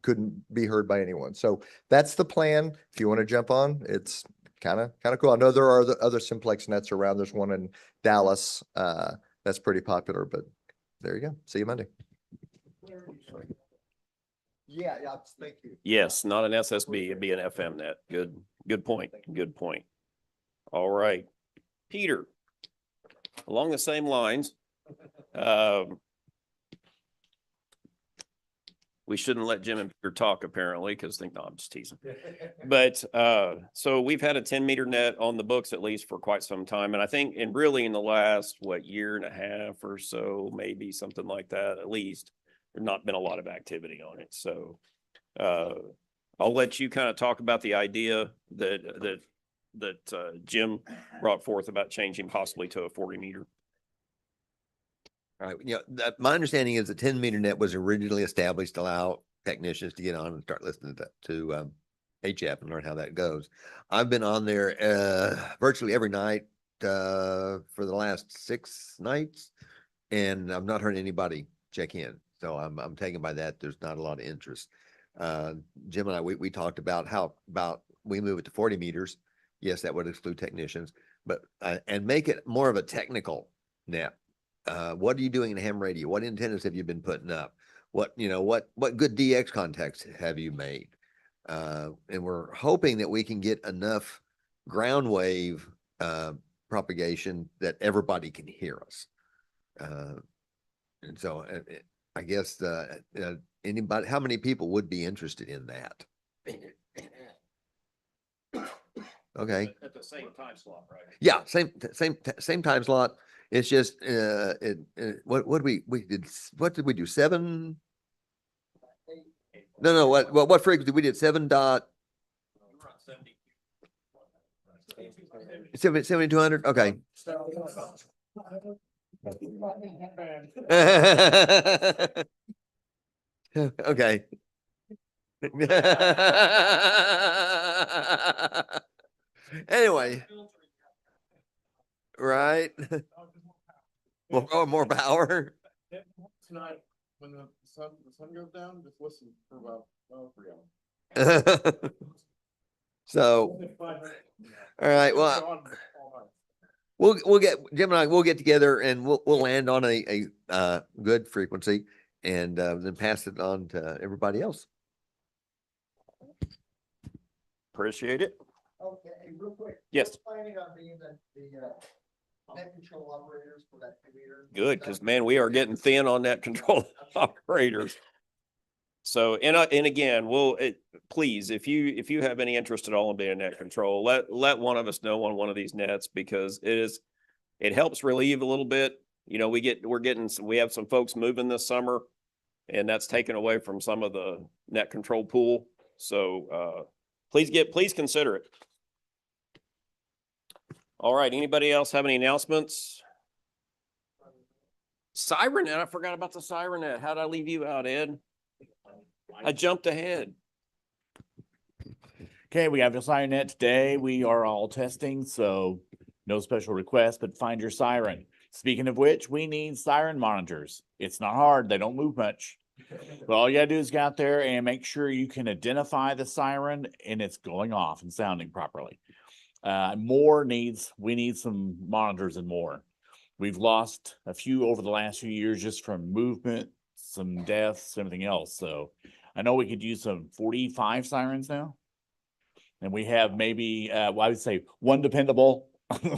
couldn't be heard by anyone. So that's the plan. If you want to jump on, it's kind of cool. I know there are other simplex nets around. There's one in Dallas that's pretty popular, but there you go. See you Monday. Yeah, thank you. Yes, not an SSB, it'd be an FM net. Good point. Good point. All right. Peter, along the same lines, we shouldn't let Jim and Peter talk apparently because no, I'm just teasing. But so we've had a 10-meter net on the books at least for quite some time. And I think really in the last, year and a half or so, maybe something like that, at least, there's not been a lot of activity on it. So I'll let you kind of talk about the idea that Jim brought forth about changing possibly to a 40-meter. All right. My understanding is the 10-meter net was originally established to allow technicians to get on and start listening to HF and learn how that goes. I've been on there virtually every night for the last 6 nights, and I've not heard anybody check in. So I'm taken by that. There's not a lot of interest. Jim and I, we talked about how we move it to 40 meters. Yes, that would exclude technicians, but and make it more of a technical net. What are you doing in ham radio? What antennas have you been putting up? What good DX contacts have you made? And we're hoping that we can get enough ground wave propagation that everybody can hear us. And so I guess anybody, how many people would be interested in that? Okay. At the same time slot, right? Yeah, same time slot. It's just what did we do? 7? No. What frequency we did? 7,200. Okay. Okay. Anyway, right? More power. Tonight, when the sun goes down, just listen for about 3 hours. So, all right. Well, we'll get Jim and I. We'll get together and we'll land on a good frequency and then pass it on to everybody else. Appreciate it. Okay, real quick. Yes. Planning on being the net control operators for that 2-meter. Good, because man, we are getting thin on net control operators. So, and again, please, if you have any interest at all in being a net control, let one of us know on one of these nets, because it helps relieve a little bit. We have some folks moving this summer, and that's taken away from some of the net control pool. So please consider it. All right. Anybody else have any announcements? Sirenet. I forgot about the Sirenet. How did I leave you out, Ed? I jumped ahead. Okay, we have the Sirenet today. We are all testing, so no special request, but find your siren. Speaking of which, we need siren monitors. It's not hard. They don't move much. But all you gotta do is get out there and make sure you can identify the siren and it's going off and sounding properly. We need some monitors and more. We've lost a few over the last few years just from movement, some deaths, everything else. So I know we could use some 45 sirens now. And we have maybe, I would say one dependable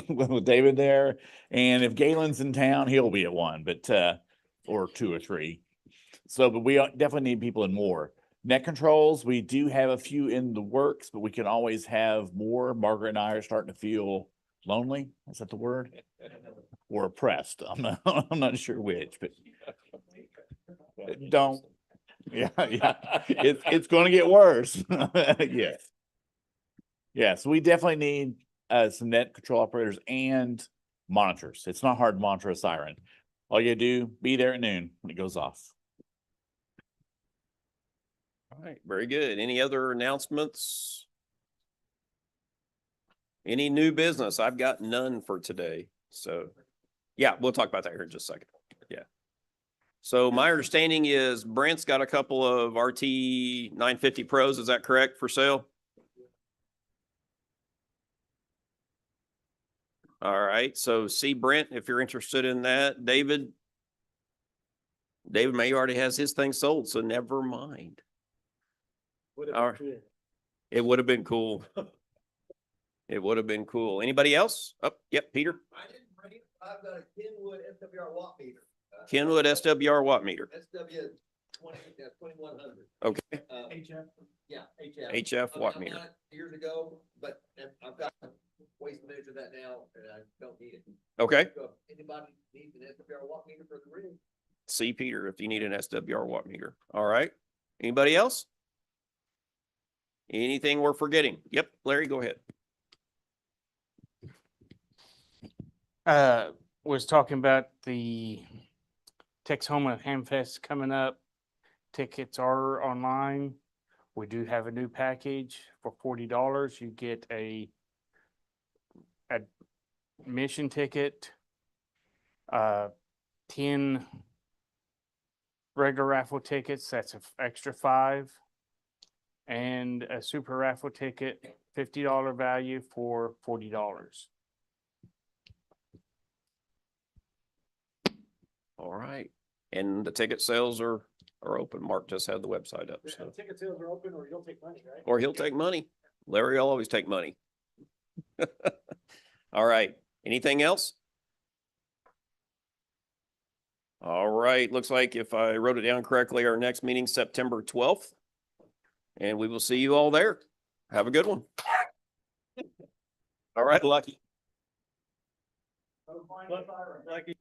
with David there. And if Galen's in town, he'll be at one, but, or 2 or 3. So, but we definitely need people in more. Net controls, we do have a few in the works, but we can always have more. Margaret and I are starting to feel lonely. Is that the word? Or oppressed. I'm not sure which, but don't. Yeah. It's going to get worse. Yes. Yeah, so we definitely need some net control operators and monitors. It's not hard to monitor a siren. All you do, be there at noon when it goes off. All right, very good. Any other announcements? Any new business? I've got none for today. So, yeah, we'll talk about that here in just a second. Yeah. So my understanding is Brent's got a couple of RT 950 Pros. Is that correct, for sale? All right. So see Brent if you're interested in that. David May already has his thing sold, so never mind. All right. It would have been cool. It would have been cool. Anybody else? Oh, yep, Peter. I didn't bring it. I've got a Kenwood SWR watt meter. Kenwood SWR watt meter. SW 2100. Okay. HF. Yeah, HF. HF watt I meter. got it years ago, but I've got a waste measure that now and I don't need it. Okay. So if anybody needs an SWR watt meter for the rig? See Peter if you need an SWR watt meter. All right. Anybody else? Anything we're forgetting? Yep, Larry, go ahead. Was talking about the Texhoma Hamfest coming up. Tickets are online. We do have a new package for $40. You get a admission ticket, 10 regular raffle tickets, that's an extra $5, and a super raffle ticket, $50 value for $40. All right. And the ticket sales are open. Mark just had the website up. So. Ticket sales are open, or you'll take money, right? Or he'll take money. Larry will always take money. All right. Anything else? All right. Looks like if I wrote it down correctly, our next meeting, September 12th. And we will see you all there. Have a good one. All right, Lucky. Lucky.